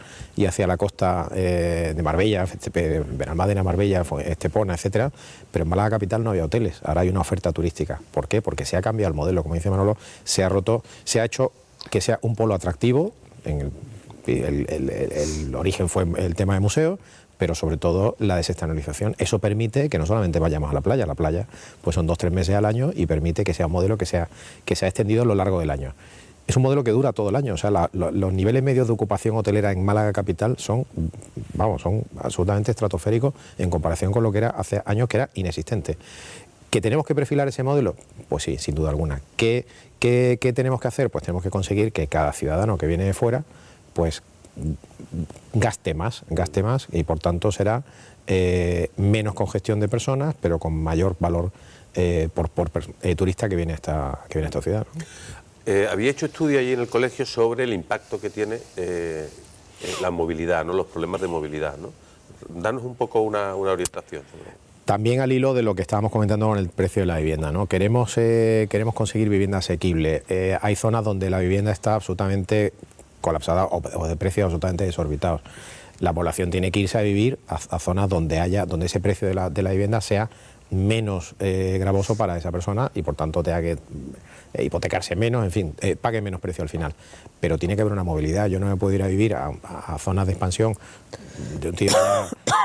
la costa de Marbella, Benalmádena, Marbella, Estepona, etcétera, pero en Málaga capital no había hoteles. Ahora hay una oferta turística. ¿Por qué? Porque se ha cambiado el modelo, como dice Manolo, se ha roto, se ha hecho que sea un polo atractivo. El origen fue el tema de museo, pero sobre todo la desestacionalización. Eso permite que no solamente vayamos a la playa pues son 2 o 3 meses al año y permite que sea un modelo que se ha extendido a lo largo del año. Es un modelo que dura todo el año, o sea, los niveles medios de ocupación hotelera en Málaga capital son absolutamente estratosféricos en comparación con lo que era hace años, que era inexistente. ¿Que tenemos que perfilar ese modelo? Pues sí, sin duda alguna. ¿Qué tenemos que hacer? Pues tenemos que conseguir que cada ciudadano que viene de fuera, pues gaste más y por tanto será menos congestión de personas, pero con mayor valor por turista que viene a esta ciudad, ¿no? Había hecho estudio allí en el colegio sobre el impacto que tiene la movilidad, ¿no? Los problemas de movilidad, ¿no? Danos un poco una orientación. También al hilo de lo que estábamos comentando con el precio de la vivienda, ¿no? Queremos conseguir vivienda asequible. Hay zonas donde la vivienda está absolutamente colapsadas o de precios absolutamente desorbitados. La población tiene que irse a vivir a zonas donde ese precio de la vivienda sea menos gravoso para esa persona y por tanto tenga que hipotecarse menos, en fin, pague menos precio al final. Pero tiene que haber una movilidad. Yo no me puedo ir a vivir a zonas de expansión, de un tío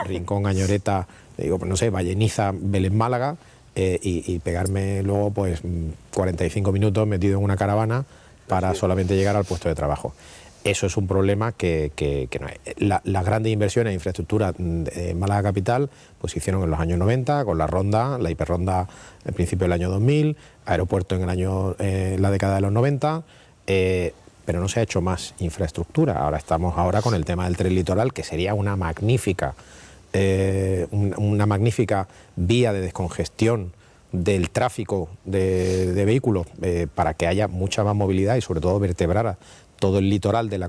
Rincón, Añoreta, digo, no sé, Valleniza, Vélez, Málaga, y pegarme luego pues 45 minutos metido en una caravana para solamente llegar al puesto de trabajo. Eso es un problema que no hay. Las grandes inversiones en infraestructura de Málaga Capital pues se hicieron en los años 90 con la ronda, la hiperronda al principio del año 2000, aeropuerto en la década de los 90, pero no se ha hecho más infraestructura. Ahora estamos con el tema del tren litoral, que sería una magnífica vía de descongestión del tráfico de vehículos para que haya mucha más movilidad y sobre todo vertebrar todo el litoral de la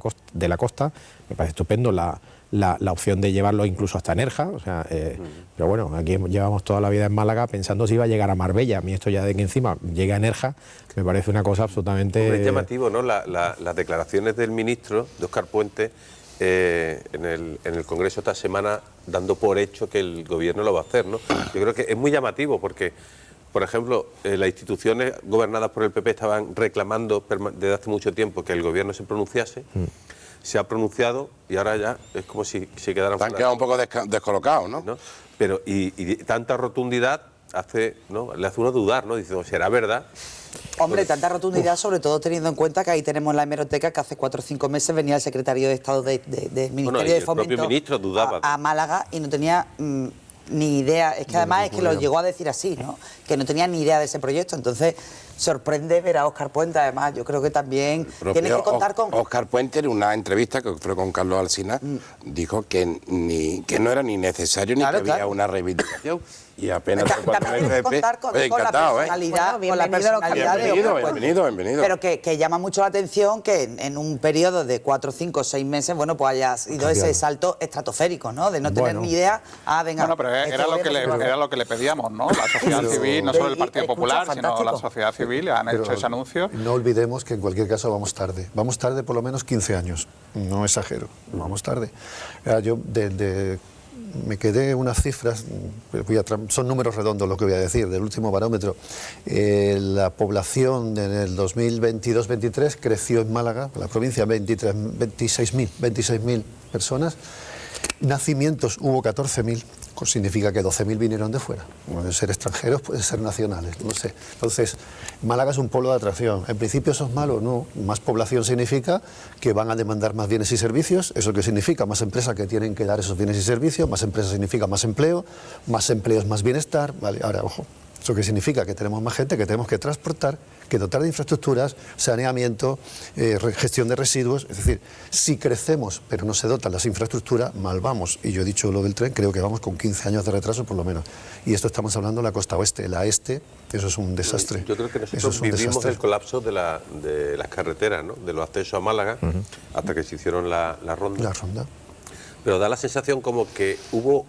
costa. Me parece estupendo la opción de llevarlo incluso hasta Nerja, o sea, pero bueno, aquí llevamos toda la vida en Málaga pensando si iba a llegar a Marbella. A mí esto ya de que encima llega a Nerja me parece una cosa absolutamente... Hombre, es llamativo, ¿no? Las declaraciones del ministro, de Óscar Puente, en el Congreso esta semana, dando por hecho que el Gobierno lo va a hacer, ¿no? Yo creo que es muy llamativo porque... Por ejemplo, las instituciones gobernadas por el PP estaban reclamando desde hace mucho tiempo que el Gobierno se pronunciase. Se ha pronunciado y ahora ya es como si se quedaran... Se han quedado un poco descolocados, ¿no? Pero y tanta rotundidad le hace uno dudar, ¿no? Diciendo, ¿será verdad? Hombre, tanta rotundidad, sobre todo teniendo en cuenta que ahí tenemos la hemeroteca que hace 4 o 5 meses venía el secretario de Estado del Ministerio de Fomento, el propio ministro dudaba a Málaga y no tenía... ni idea, es que además es que lo llegó a decir así, ¿no? Que no tenía ni idea de ese proyecto, entonces sorprende ver a Óscar Puente, además yo creo que también tiene que contar con... Óscar Puente en una entrevista que fue con Carlos Alsina dijo que no era ni necesario ni que había una reivindicación. Y apenas también tiene que contar con la personalidad, con la personalidad de Óscar bienvenido. Pero que llama mucho la atención que en un periodo de 4, 5, 6 meses, bueno, pues haya sido ese salto estratosférico, ¿no? De no tener ni idea, venga... Bueno, pero era lo que le pedíamos, ¿no? La sociedad civil, no solo el Partido Popular, sino la sociedad civil, han hecho ese anuncio. No olvidemos que en cualquier caso vamos tarde. Vamos tarde por lo menos 15 años. No exagero, vamos tarde. Yo me quedé unas cifras, son números redondos lo que voy a decir, del último barómetro. La población en el 2022-23 creció en Málaga, la provincia, 26.000 personas. Nacimientos hubo 14.000, significa que 12.000 vinieron de fuera. Pueden ser extranjeros, pueden ser nacionales, no sé. Entonces, Málaga es un polo de atracción. En principio eso es malo, no. Más población significa que van a demandar más bienes y servicios. ¿Eso qué significa? Más empresas que tienen que dar esos bienes y servicios. Más empresas significa más empleo. Más empleo es más bienestar. Vale, ahora, ojo. ¿Eso qué significa? Que tenemos más gente, que tenemos que transportar, que dotar de infraestructuras, saneamiento, gestión de residuos. Es decir, si crecemos pero no se dotan las infraestructuras, mal vamos. Y yo he dicho lo del tren, creo que vamos con 15 años de retraso por lo menos. Y esto estamos hablando de la costa oeste, la este, eso es un desastre. Yo creo que nosotros vivimos el colapso de las carreteras, ¿no? De los accesos a Málaga, hasta que se hicieron la ronda. La ronda. Pero da la sensación como que hubo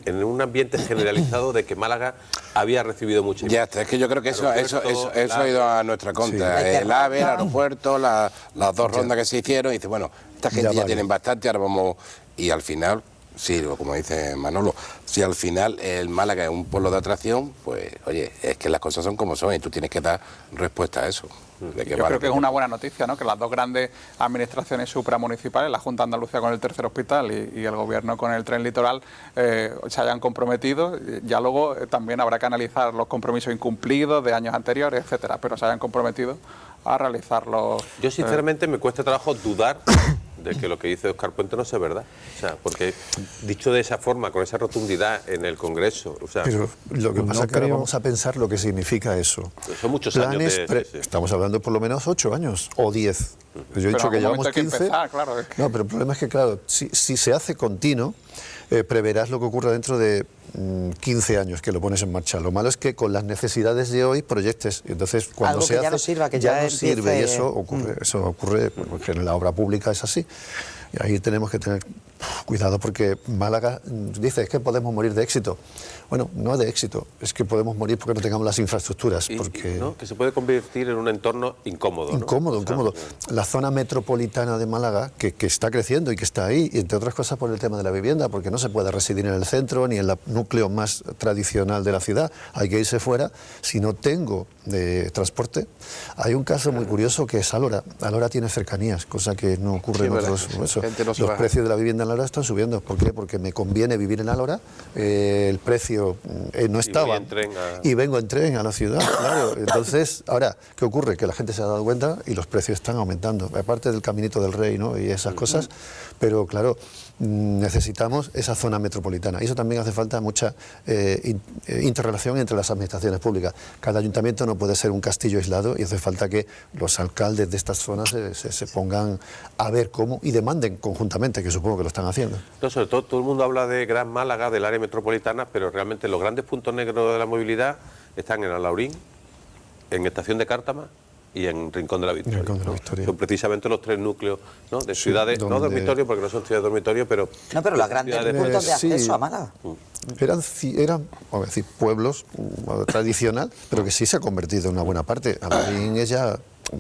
en un ambiente generalizado de que Málaga había recibido mucha inversión. Ya está, es que yo creo que eso ha ido a nuestra contra. Sí. El AVE, el aeropuerto, las 2 rondas que se hicieron, y dice, bueno, esta gente ya tienen bastante, ahora vamos... Y al final, sí, como dice Manolo, si al final el Málaga es un polo de atracción, pues, oye, es que las cosas son como son y tú tienes que dar respuesta a eso. Yo creo que es una buena noticia, ¿no? Que las 2 grandes administraciones supramunicipales, la Junta de Andalucía con el tercer hospital y el Gobierno con el tren litoral, se hayan comprometido. Ya luego también habrá que analizar los compromisos incumplidos de años anteriores, etcétera, pero se hayan comprometido a realizarlo. Yo sinceramente me cuesta trabajo dudar de que lo que dice Óscar Puente no sea verdad. O sea, porque dicho de esa forma, con esa rotundidad en el Congreso... O sea, pero lo que pasa es que ahora vamos a pensar lo que significa eso. Son muchos años Estamos hablando de por lo menos 8 años o 10. Yo he dicho que llevamos 15. Empezar, claro, No, pero el problema es que, claro, si se hace continuo, preverás lo que ocurra dentro de 15 años que lo pones en marcha. Lo malo es que con las necesidades de hoy proyectes. Entonces, cuando algo se que hace, ya no sirva, que ya no sirve. Y eso ocurre, porque en la obra pública es así. Y ahí tenemos que tener Cuidado, porque Málaga dice, es que podemos morir de éxito. Bueno, no de éxito, es que podemos morir porque no tengamos las infraestructuras. Porque ¿no? Que se puede convertir en un entorno incómodo. ¿no? Incómodo, incómodo. La zona metropolitana de Málaga, que está creciendo y que está ahí, y entre otras cosas por el tema de la vivienda, porque no se puede residir en el centro ni en el núcleo más tradicional de la ciudad. Hay que irse fuera. Si no tengo transporte, hay un caso muy curioso que es Alhora. Alhora tiene cercanías, cosa que no ocurre en otros. Los precios de la vivienda en Alhora están subiendo. ¿Por qué? Porque me conviene vivir en Alhora. El precio no estaba. Y vengo en tren a la ciudad, claro. Entonces, ahora, ¿qué ocurre? Que la gente se ha dado cuenta y los precios están aumentando. Aparte del Caminito del Rey, ¿no? Y esas cosas. Pero claro, necesitamos esa zona metropolitana. Y eso también hace falta mucha interrelación entre las administraciones públicas. Cada ayuntamiento no puede ser un castillo aislado y hace falta que los alcaldes de estas zonas se pongan a ver cómo y demanden conjuntamente, que supongo que lo están haciendo. No, sobre todo el mundo habla de Gran Málaga, del área metropolitana, pero realmente los grandes puntos negros de la movilidad están en Alhaurín, en Estación de Cártama y en Rincón de la Victoria. Son precisamente los tres núcleos, ¿no? De ciudades, no dormitorios, porque no son ciudades dormitorios, pero... No, pero las grandes puntos de acceso a Málaga. Eran vamos a decir, pueblos tradicional, pero que sí se ha convertido en una buena parte. Alhaurín es ya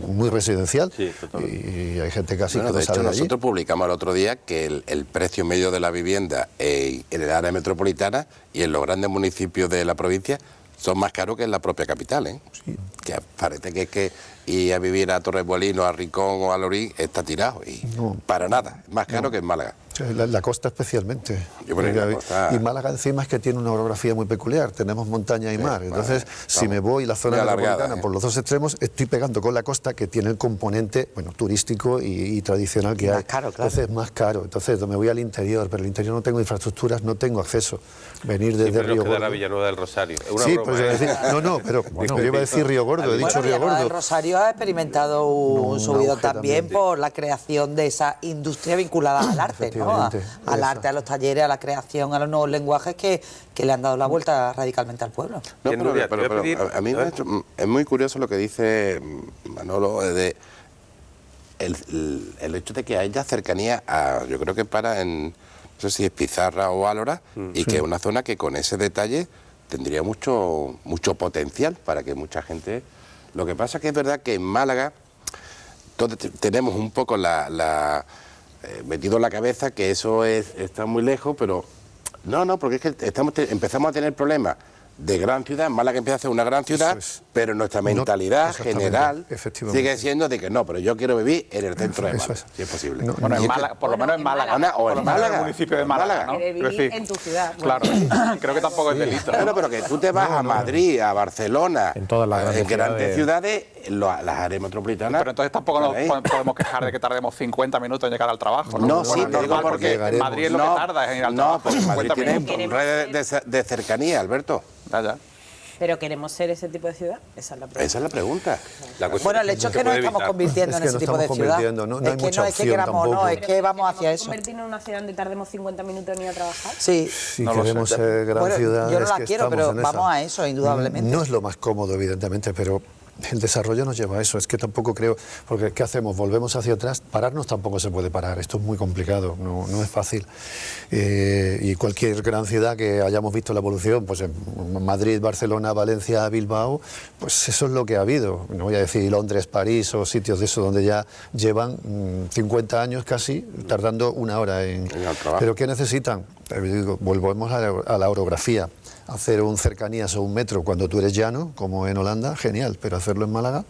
muy residencial, y hay gente casi que no de sale hecho, de allí. nosotros publicamos el otro día que el precio medio de la vivienda en el área metropolitana y en los grandes municipios de la provincia son más caros que en la propia capital, ¿eh? Sí. Que parece que es que ir a vivir a Torremolinos, a Rincón o a Alhaurín está tirado y no, para nada, es más caro que en Málaga. La costa especialmente. Y Málaga encima es que tiene una orografía muy peculiar, tenemos montaña y mar, entonces si me voy la zona metropolitana por los dos extremos, estoy pegando con la costa que tiene el componente turístico y tradicional que hay. Más caro, claro. Entonces más caro, entonces me voy al interior, pero el interior no tengo infraestructuras, no tengo acceso. Venir desde Río Gordo. La Villanueva del Rosario. Es una sí, broma, pues pero bueno, yo iba a decir Río Gordo, he dicho Río Gordo. El Rosario ha experimentado un subido también por la creación de esa industria vinculada al arte, ¿no? Al arte, a los talleres, a la creación, a los nuevos lenguajes que le han dado la vuelta radicalmente al pueblo. No, pero a mí es muy curioso lo que dice Manolo de el hecho de que haya cercanía a, yo creo que no sé si es Pizarra o Alhora, y que es una zona que con ese detalle tendría mucho potencial para que mucha gente... Lo que pasa es que es verdad que en Málaga todos tenemos un poco metido en la cabeza que eso está muy lejos, pero no, porque es que empezamos a tener problemas de gran ciudad. Málaga empieza a ser una gran ciudad, pero nuestra mentalidad general sigue siendo de que no, pero yo quiero vivir en el centro de Málaga, si es posible. Bueno, en Málaga, por lo menos en Málaga, o en Málaga, en el municipio de Málaga, ¿no? Vivir en tu ciudad. Claro, creo que tampoco es delito. Bueno, pero que tú te vas a Madrid, a Barcelona, en grandes ciudades, las áreas metropolitanas... Pero entonces tampoco nos podemos quejar de que tardemos 50 minutos en llegar al trabajo, ¿no? No, sí, te digo porque en Madrid es lo que tarda en ir al trabajo. No, porque Madrid tiene redes de cercanía, Alberto. Ya. ¿Pero queremos ser ese tipo de ciudad? Esa es la pregunta. Bueno, el hecho es que nos estamos convirtiendo en ese tipo de ciudad. No hay mucha opción tampoco. No, es que vamos hacia eso. ¿Convertirnos en una ciudad donde tardemos 50 minutos en ir a trabajar? Sí. Si queremos ser gran ciudad. Yo no la quiero, pero vamos a eso, indudablemente. No es lo más cómodo, evidentemente, pero el desarrollo nos lleva a eso. Es que tampoco creo, porque ¿qué hacemos? ¿Volvemos hacia atrás? Pararnos tampoco se puede parar, esto es muy complicado, no es fácil. Y cualquier gran ciudad que hayamos visto la evolución, pues en Madrid, Barcelona, Valencia, Bilbao, pues eso es lo que ha habido. No voy a decir Londres, París o sitios de eso donde ya llevan 50 años casi tardando una hora en... ¿Pero qué necesitan? Volvemos a la orografía. Hacer un cercanías o un metro cuando tú eres llano, como en Holanda, genial, pero hacerlo en Málaga,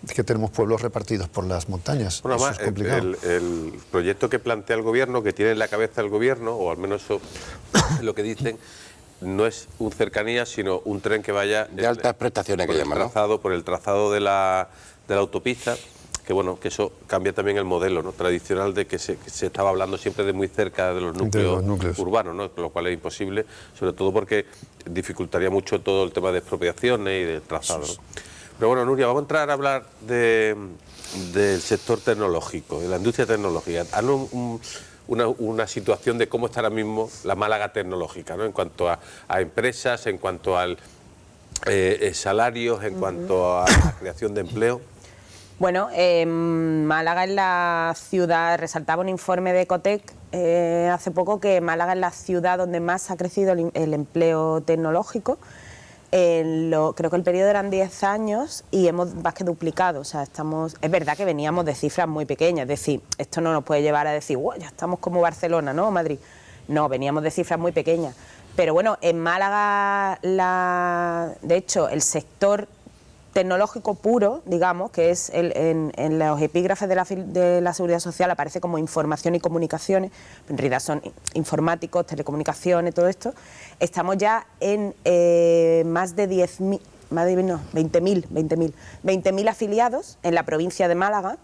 es que tenemos pueblos repartidos por las montañas. Bueno, eso es complicado. El proyecto que plantea el gobierno, que tiene en la cabeza el gobierno, o al menos eso lo que dicen, no es un cercanías, sino un tren que vaya... De altas prestaciones que llaman, ¿no? Por el trazado de la autopista, que bueno, que eso cambia también el modelo, ¿no? Tradicional de que se estaba hablando siempre de muy cerca de los núcleos urbanos, ¿no? Lo cual es imposible, sobre todo porque dificultaría mucho todo el tema de expropiaciones y de trazado, ¿no? Pero bueno, Nuria, vamos a entrar a hablar del sector tecnológico, de la industria tecnológica. Haznos una situación de cómo está ahora mismo la Málaga tecnológica, ¿no? En cuanto a empresas, en cuanto a salarios, en cuanto a la creación de empleo. Bueno, Málaga es la ciudad, resaltaba un informe de Ecotec hace poco, que Málaga es la ciudad donde más ha crecido el empleo tecnológico. Creo que el periodo eran 10 años y hemos más que duplicado. O sea, es verdad que veníamos de cifras muy pequeñas, es decir, esto no nos puede llevar a decir, wow, ya estamos como Barcelona, ¿no? Madrid. No, veníamos de cifras muy pequeñas. Pero bueno, en Málaga, de hecho, el sector tecnológico puro, digamos, que es en los epígrafes de la Seguridad Social aparece como información y comunicaciones, en realidad son informáticos, telecomunicaciones, todo esto. Estamos ya en más de 20.000 afiliados en la provincia de Málaga.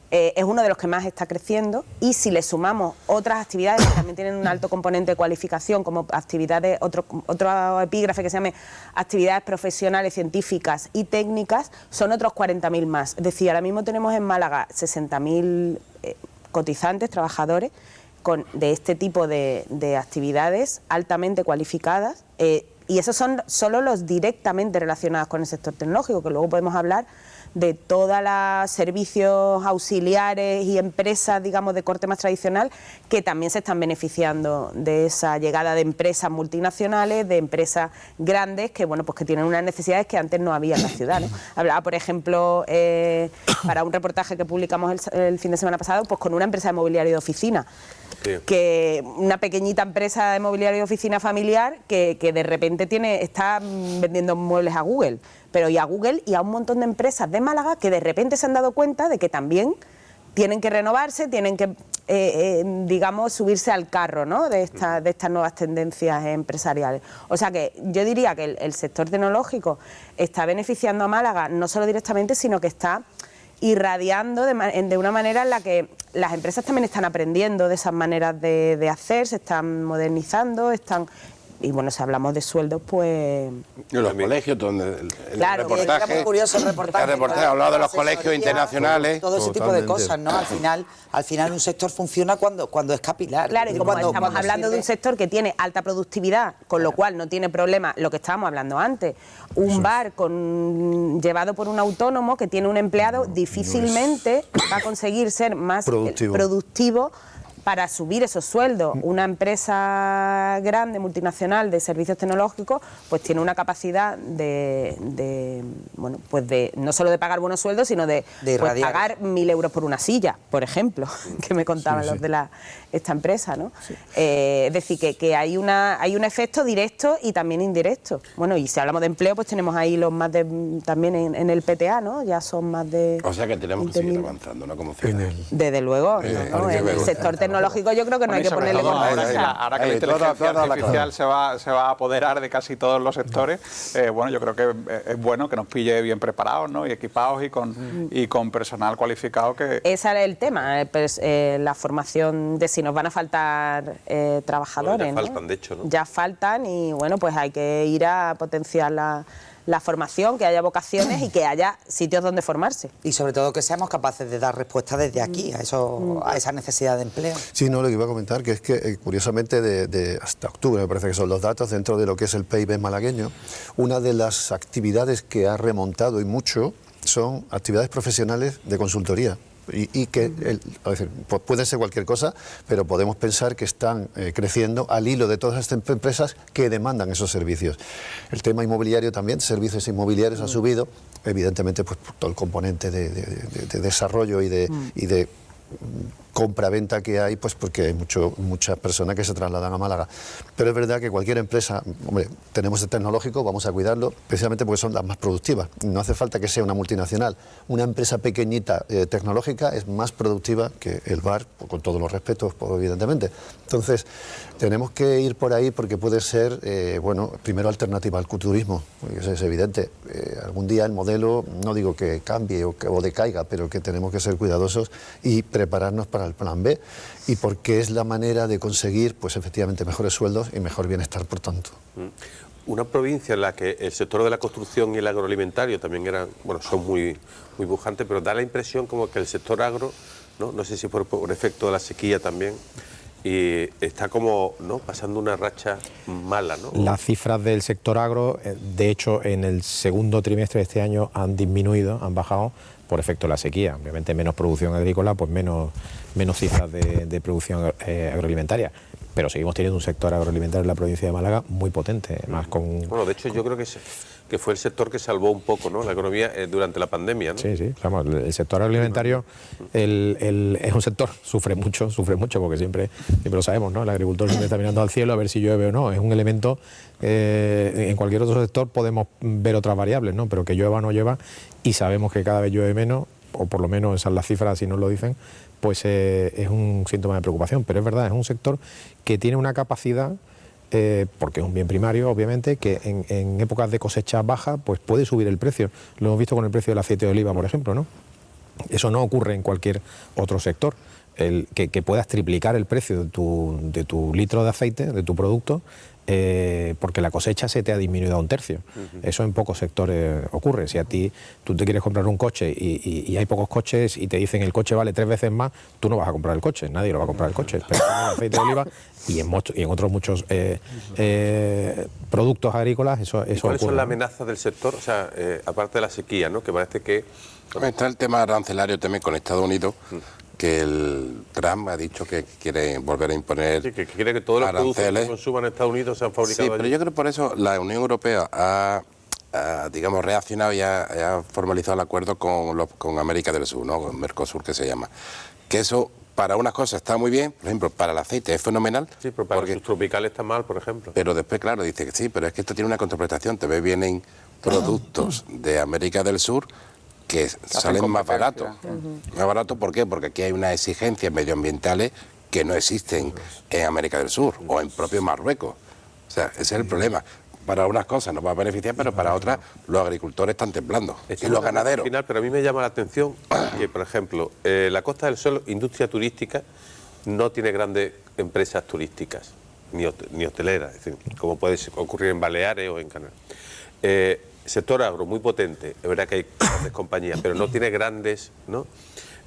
Es uno de los que más está creciendo, y si le sumamos otras actividades que también tienen un alto componente de cualificación, como actividades, otro epígrafe que se llame actividades profesionales, científicas y técnicas, son otros 40.000 más. Es decir, ahora mismo tenemos en Málaga 60.000 cotizantes, trabajadores, de este tipo de actividades altamente cualificadas, y esos son solo los directamente relacionados con el sector tecnológico, que luego podemos hablar de todos los servicios auxiliares y empresas, digamos, de corte más tradicional, que también se están beneficiando de esa llegada de empresas multinacionales, de empresas grandes, que bueno, pues que tienen unas necesidades que antes no había en la ciudad, ¿no? Hablaba, por ejemplo, para un reportaje que publicamos el fin de semana pasado, pues con una empresa de mobiliario de oficina. Sí. Que una pequeñita empresa de mobiliario de oficina familiar que de repente está vendiendo muebles a Google, pero y a Google y a un montón de empresas de Málaga que de repente se han dado cuenta de que también tienen que renovarse, tienen que, digamos, subirse al carro, ¿no?, de estas nuevas tendencias empresariales. O sea que yo diría que el sector tecnológico está beneficiando a Málaga, no solo directamente, sino que está irradiando de una manera en la que las empresas también están aprendiendo de esas maneras de hacer, se están modernizando, y bueno, si hablamos de sueldos, pues... Y los colegios, donde el claro, reportaje... Era muy curioso el reportaje. El reportaje ha hablado de los colegios internacionales. Todo ese tipo de cosas, ¿no? Al final un sector funciona cuando es capilar. Claro, y como estamos hablando de un sector que tiene alta productividad, con lo cual no tiene problema, lo que estábamos hablando antes, un bar llevado por un autónomo que tiene un empleado, difícilmente va a conseguir ser más productivo para subir esos sueldos. Una empresa grande, multinacional, de servicios tecnológicos, pues tiene una capacidad bueno, pues de no solo de pagar buenos sueldos, sino de pues, pagar 1.000 euros por una silla, por ejemplo, que me contaban los de esta empresa, ¿no? Sí. Es decir, que hay un efecto directo y también indirecto. Bueno, y si hablamos de empleo, pues tenemos ahí los más también en el PTA, ¿no? Ya son más de... O sea que tenemos que seguir avanzando, ¿no? Como ciudad. Desde luego, ¿no? En el sector tecnológico yo creo que no hay que ponerle ahora que la inteligencia artificial se va a apoderar de casi todos los sectores, bueno, yo creo que es bueno que nos pille bien preparados, ¿no?, y equipados y con personal cualificado que... Ese es el tema, pues, la formación de si nos van a faltar trabajadores, bueno, ya faltan, ¿no? De hecho, ¿no? Ya faltan, y bueno, pues hay que ir a potenciar la formación, que haya vocaciones y que haya sitios donde formarse. Y sobre todo que seamos capaces de dar respuesta desde aquí a esa necesidad de empleo. Sí, no, lo que iba a comentar, que es que curiosamente hasta octubre, me parece que son los datos, dentro de lo que es el PIB malagueño, una de las actividades que ha remontado y mucho son actividades profesionales de consultoría. Y que puede ser cualquier cosa, pero podemos pensar que están creciendo al hilo de todas estas empresas que demandan esos servicios. El tema inmobiliario también, servicios inmobiliarios ha subido, evidentemente pues por todo el componente de desarrollo y de compra-venta que hay, pues porque hay muchas personas que se trasladan a Málaga. Pero es verdad que cualquier empresa, hombre, tenemos el tecnológico, vamos a cuidarlo, precisamente porque son las más productivas. No hace falta que sea una multinacional. Una empresa pequeñita tecnológica es más productiva que el bar, con todos los respetos, evidentemente. Entonces, tenemos que ir por ahí porque puede ser, bueno, primero alternativa al turismo, eso es evidente. Algún día el modelo, no digo que cambie o decaiga, pero que tenemos que ser cuidadosos y prepararnos para el plan B, y porque es la manera de conseguir, pues efectivamente, mejores sueldos y mejor bienestar, por tanto. Una provincia en la que el sector de la construcción y el agroalimentario también son muy pujantes, pero da la impresión como que el sector agro, no sé si por efecto de la sequía también, y está como, ¿no?, pasando una racha mala, ¿no? Las cifras del sector agro, de hecho, en el segundo trimestre de este año han disminuido, han bajado por efecto de la sequía. Obviamente menos producción agrícola, pues menos cifras de producción agroalimentaria. Pero seguimos teniendo un sector agroalimentario en la provincia de Málaga muy potente, más con... Bueno, de hecho yo creo que fue el sector que salvó un poco, ¿no?, la economía durante la pandemia, ¿no? Sí, vamos, el sector agroalimentario es un sector, sufre mucho, porque siempre lo sabemos, ¿no? El agricultor siempre está mirando al cielo a ver si llueve o no. Es un elemento, en cualquier otro sector podemos ver otras variables, ¿no? Pero que llueva o no llueva, y sabemos que cada vez llueve menos, o por lo menos esas las cifras, si nos lo dicen, pues es un síntoma de preocupación. Pero es verdad, es un sector que tiene una capacidad, porque es un bien primario, obviamente, que en épocas de cosecha baja pues puede subir el precio. Lo hemos visto con el precio del aceite de oliva, por ejemplo, ¿no? Eso no ocurre en cualquier otro sector. Que puedas triplicar el precio de tu litro de aceite, de tu producto, porque la cosecha se te ha disminuido a un tercio. Eso en pocos sectores ocurre. Si a ti tú te quieres comprar un coche y hay pocos coches y te dicen el coche vale 3 veces más, tú no vas a comprar el coche, nadie lo va a comprar el coche. Pero con el aceite de oliva y en otros muchos productos agrícolas eso ocurre. ¿Cuáles son las amenazas del sector? O sea, aparte de la sequía, ¿no?, que parece que... Está el tema arancelario también con Estados Unidos, que el Trump ha dicho que quiere volver a imponer que quiere que todos los productos que se consuman en Estados Unidos sean fabricados allí. Sí, pero yo creo que por eso la Unión Europea ha digamos, reaccionado y ha formalizado el acuerdo con América del Sur, ¿no?, con Mercosur, que se llama. Que eso, para unas cosas está muy bien, por ejemplo, para el aceite es fenomenal. Sí, pero para los subtropicales está mal, por ejemplo. Pero después, claro, dice que sí, pero es que esto tiene una contraprestación. Te vienen productos de América del Sur que salen más baratos. Más baratos, ¿por qué? Porque aquí hay unas exigencias medioambientales que no existen en América del Sur o en propio Marruecos. O sea, ese es el problema. Para unas cosas nos va a beneficiar, pero para otras los agricultores están temblando. Y los ganaderos. Final, pero a mí me llama la atención que, por ejemplo, la Costa del Sol, industria turística, no tiene grandes empresas turísticas, ni hoteleras, es decir, como puede ocurrir en Baleares o en Canarias. Sector agro muy potente, es verdad que hay grandes compañías, pero no tiene grandes, ¿no?,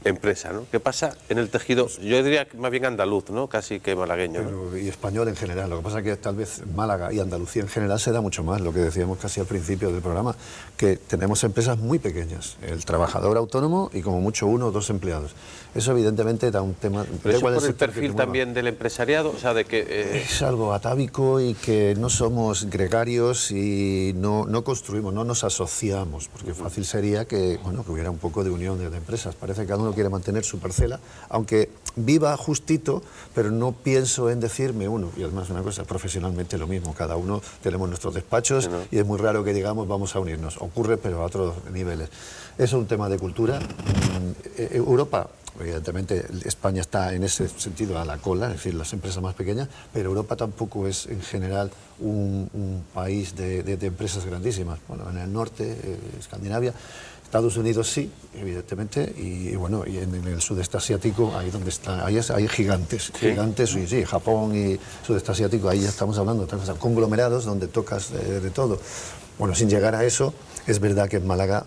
empresas, ¿no? ¿Qué pasa en el tejido? Yo diría que más bien andaluz, ¿no?, casi que malagueño, ¿no? Y español en general. Lo que pasa es que tal vez Málaga y Andalucía en general se da mucho más, lo que decíamos casi al principio del programa, que tenemos empresas muy pequeñas, el trabajador autónomo y como mucho 1 o 2 empleados. Eso evidentemente da un tema... Pero eso es por el perfil también del empresariado, o sea, de que... Es algo atávico y que no somos gregarios y no construimos, no nos asociamos, porque fácil sería que, bueno, que hubiera un poco de unión de empresas. Parece que cada uno quiere mantener su parcela, aunque viva justito, pero no pienso en decirme uno. Y además una cosa, profesionalmente lo mismo, cada uno tenemos nuestros despachos y es muy raro que digamos vamos a unirnos. Ocurre, pero a otros niveles. Es un tema de cultura. Europa, evidentemente España está en ese sentido a la cola, es decir, las empresas más pequeñas, pero Europa tampoco es en general un país de empresas grandísimas. Bueno, en el norte, Escandinavia, Estados Unidos sí, evidentemente, y bueno, y en el sudeste asiático, ahí donde está, hay gigantes, gigantes, sí, Japón y sudeste asiático, ahí ya estamos hablando de otras cosas, conglomerados donde tocas de todo. Bueno, sin llegar a eso, es verdad que en Málaga,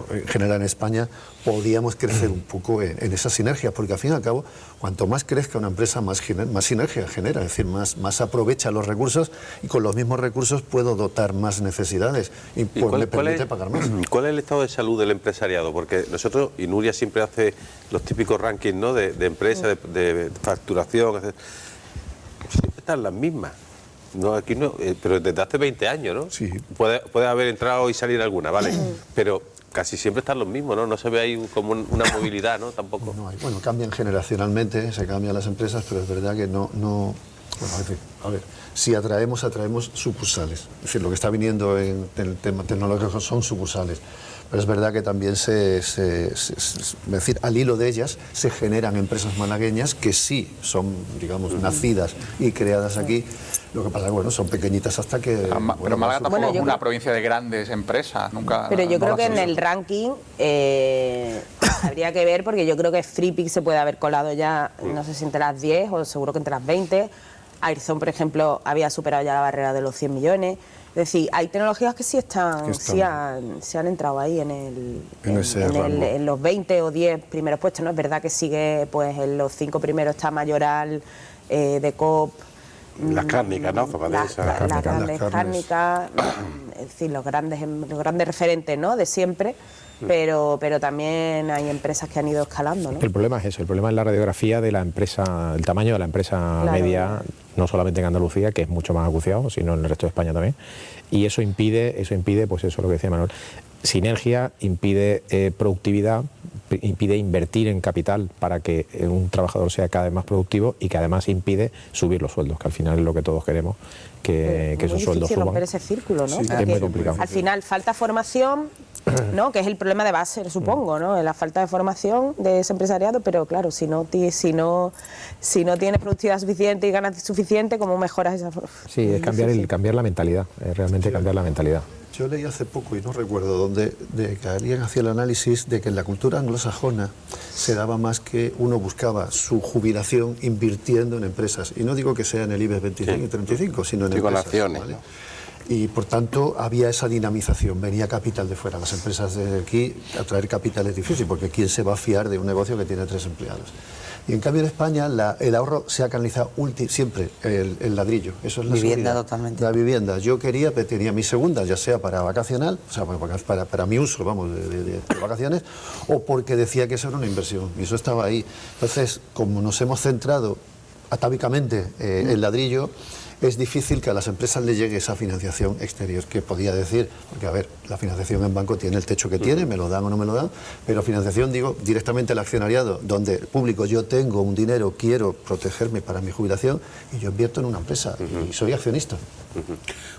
en general en España, podíamos crecer un poco en esa sinergia, porque al fin y al cabo, cuanto más crezca una empresa, más sinergia genera, es decir, más aprovecha los recursos y con los mismos recursos puedo dotar más necesidades y pues me permite pagar más. ¿Cuál es el estado de salud del empresariado? Porque nosotros, y Nuria siempre hace los típicos rankings, ¿no?, de empresas, de facturación, etc. Siempre están las mismas. No, aquí no, pero desde hace 20 años, ¿no? Sí. Puede haber entrado y salir alguna, ¿vale? Pero casi siempre están los mismos, ¿no? No se ve ahí como una movilidad, ¿no? Tampoco. No hay, bueno, cambian generacionalmente, se cambian las empresas, pero es verdad que no bueno, en fin, a ver, si atraemos sucursales. Es decir, lo que está viniendo en el tema tecnológico son sucursales. Pero es verdad que también es decir, al hilo de ellas se generan empresas malagueñas que sí son, digamos, nacidas y creadas aquí. Lo que pasa es que, bueno, son pequeñitas hasta que... Pero Málaga tampoco es una provincia de grandes empresas, nunca... Pero yo creo que en el ranking habría que ver, porque yo creo que Freepik se puede haber colado ya, no sé si entre las 10 o seguro que entre las 20. Airzón, por ejemplo, había superado ya la barrera de los 100 millones. Es decir, hay tecnologías que sí están, sí han entrado ahí en los 20 o 10 primeros puestos, ¿no? Es verdad que sigue, pues en los 5 primeros está Mayoral, de COP. Las cárnicas, ¿no? Las grandes cárnicas, es decir, los grandes referentes, ¿no? De siempre. Pero también hay empresas que han ido escalando, ¿no? El problema es eso, el problema es la radiografía de la empresa, el tamaño de la empresa media, no solamente en Andalucía, que es mucho más acuciado, sino en el resto de España también. Y eso impide, pues eso, lo que decía Manuel, sinergia, impide productividad, impide invertir en capital para que un trabajador sea cada vez más productivo y que además impide subir los sueldos, que al final es lo que todos queremos, que esos sueldos suban. Romper ese círculo, ¿no? Sí, es muy complicado. Al final falta formación, ¿no? Que es el problema de base, supongo, ¿no? La falta de formación de ese empresariado, pero claro, si no tienes productividad suficiente y ganas suficiente, ¿cómo mejoras esa formación? Sí, es cambiar la mentalidad, realmente cambiar la mentalidad. Yo leí hace poco, y no recuerdo dónde, de que alguien hacía el análisis de que en la cultura anglosajona se daba más que uno buscaba su jubilación invirtiendo en empresas. Y no digo que sea en el IBEX 25 y 35, sino en empresas. Acciones, ¿vale? ¿no? Y por tanto había esa dinamización, venía capital de fuera. Las empresas de aquí, atraer capital es difícil, porque ¿quién se va a fiar de un negocio que tiene 3 empleados? Y en cambio en España el ahorro se ha canalizado siempre el ladrillo. Eso es la vivienda seguridad. totalmente. La vivienda. Yo tenía mi segunda, ya sea para vacacional, o sea, para mi uso, vamos, de vacaciones, o porque decía que eso era una inversión. Y eso estaba ahí. Entonces, como nos hemos centrado atávicamente el ladrillo, es difícil que a las empresas le llegue esa financiación exterior, que podía decir, porque a ver, la financiación en banco tiene el techo que tiene, me lo dan o no me lo dan, pero financiación, digo, directamente al accionariado, donde el público, yo tengo un dinero, quiero protegerme para mi jubilación y yo invierto en una empresa y soy accionista.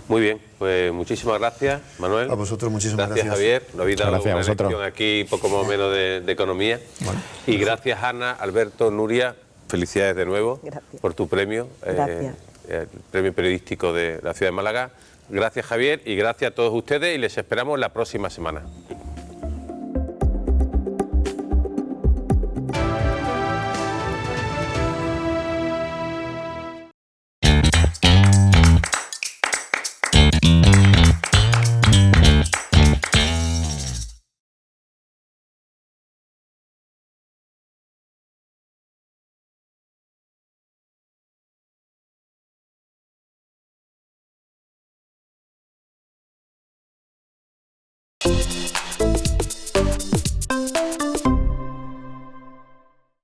Muy bien, pues muchísimas gracias, Manuel. A vosotros muchísimas gracias. Javier, nos habéis dado Gracias a una vosotros. lección aquí poco más o menos de economía. Bueno. Y gracias, Ana, Alberto, Nuria, felicidades de nuevo por tu premio. Gracias. El premio periodístico de la ciudad de Málaga. Gracias, Javier, y gracias a todos ustedes, y les esperamos la próxima semana.